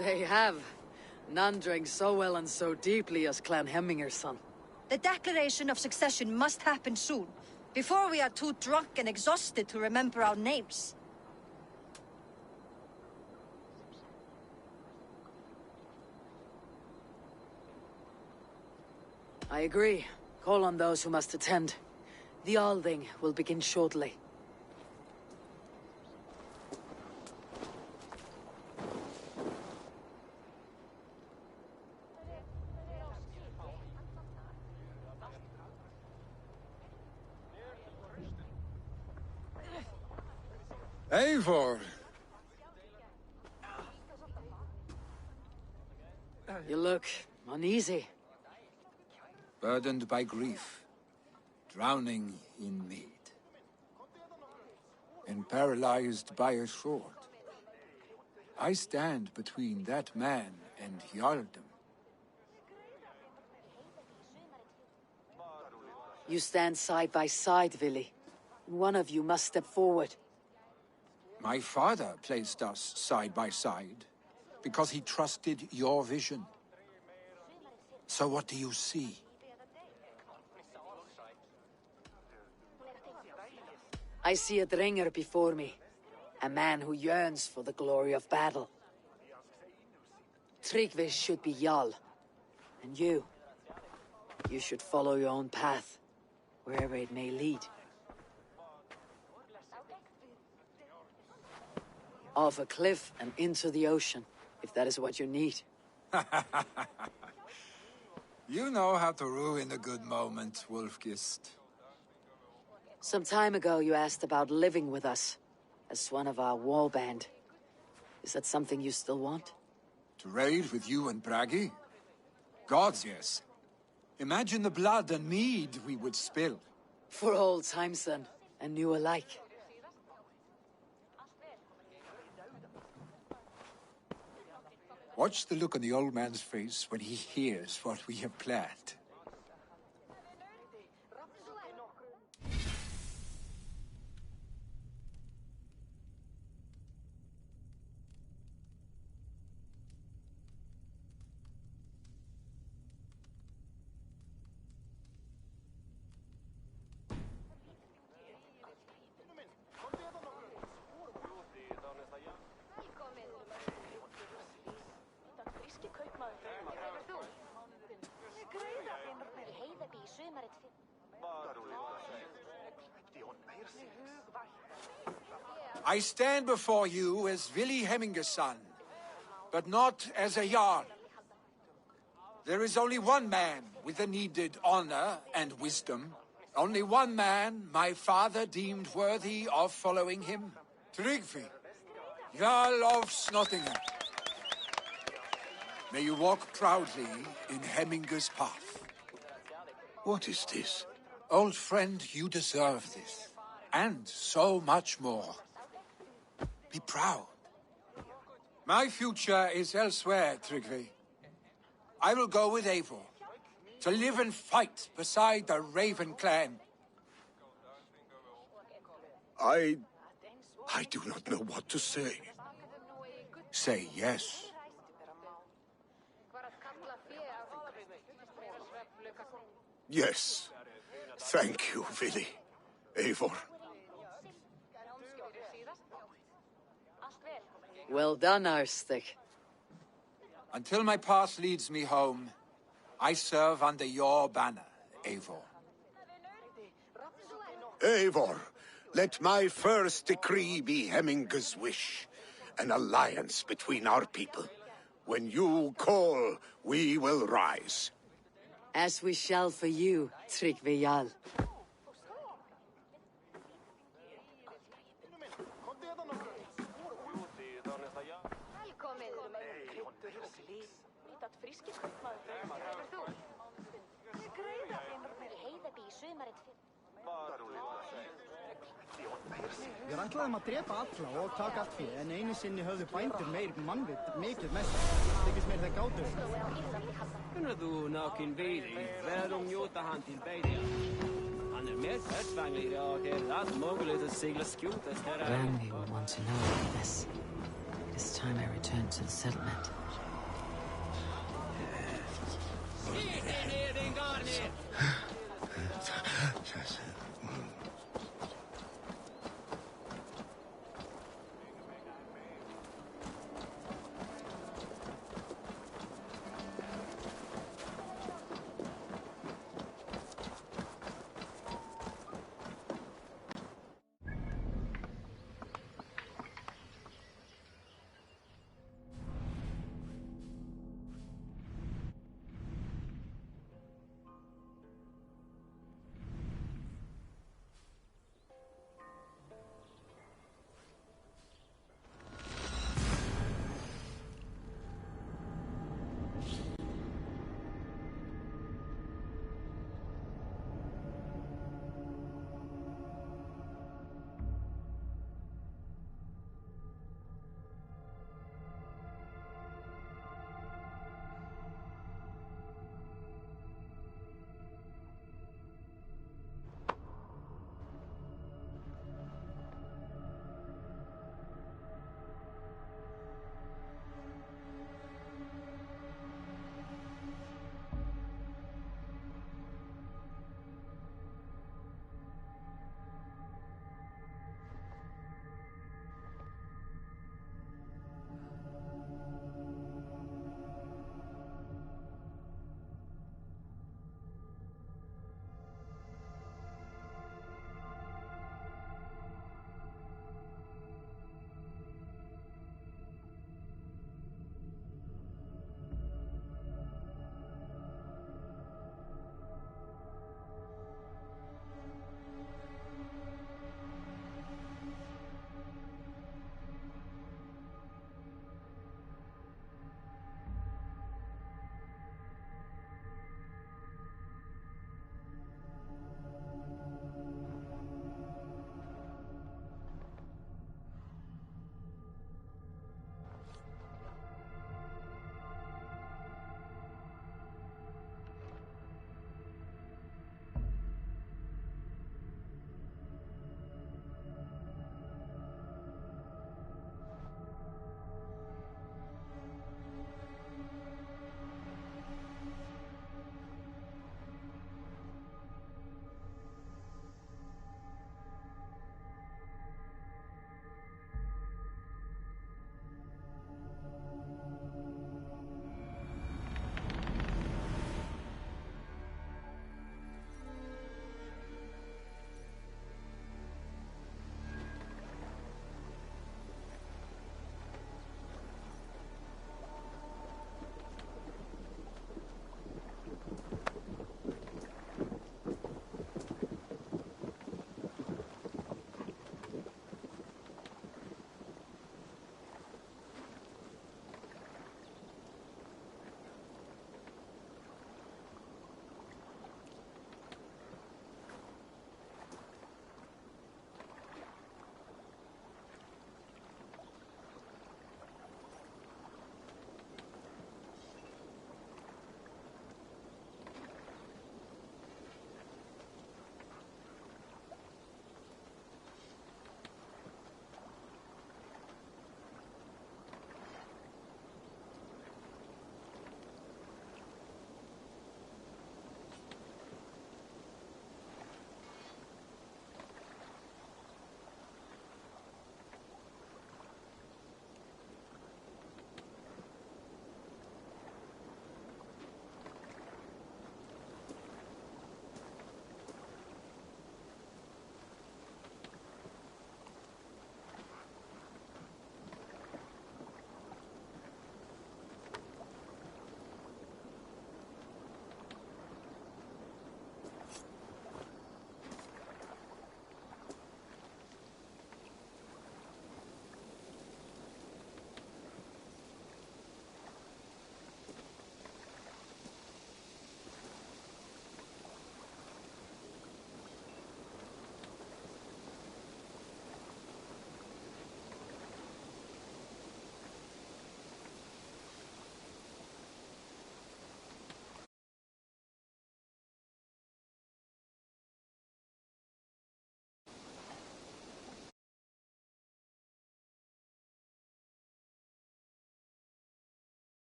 They have. None drank so well and so deeply as Clan Hemminger's son. The declaration of succession must happen soon, before we are too drunk and exhausted to remember our names. I agree. Call on those who must attend. The Althing will begin shortly. Eivor! You look uneasy. Burdened by grief, drowning in mead, and paralyzed by a sword. I stand between that man and Jarldom. You stand side by side, Vili. One of you must step forward. My father placed us side by side because he trusted your vision. So what do you see? I see a Dringer before me. A man who yearns for the glory of battle. Tryggvi should be Jarl. And you should follow your own path, wherever it may lead. Off a cliff and into the ocean, if that is what you need. You know how to ruin a good moment, Wolfgist. Some time ago you asked about living with us, as one of our war band. Is that something you still want? To raid with you and Bragi? Gods, yes. Imagine the blood and mead we would spill. For old times then, and new alike. Watch the look on the old man's face when he hears what we have planned. I stand before you as Vili Hemminger's son, but not as a Jarl. There is only one man with the needed honor and wisdom. Only one man my father deemed worthy of following him. Tryggvi, Jarl of Snottingham. May you walk proudly in Hemminger's path. What is this? Old friend, you deserve this. And so much more. Be proud. My future is elsewhere, Tryggvi. I will go with Eivor, to live and fight beside the Raven clan. I do not know what to say. Say yes. Yes. Thank you, Vili. Eivor. Well done, Arstig. Until my path leads me home, I serve under your banner, Eivor. Eivor, let my first decree be Hemminger's wish. An alliance between our people. When you call, we will rise. As we shall for you, Tryggvi Jarl. Við ætlaðum að drepa alla og taka allt fyrir, en einu sinni höfðu bændur meir mannvit mikið mest. Þykist meir þeir gátu. Kunne du nok en veiling, hver gjorde han til Beidia? Han mer færdvanglig og det ret muligt at segla skjult efter Randvi will want to know about this. It is time I return to the settlement. Ner, din garn!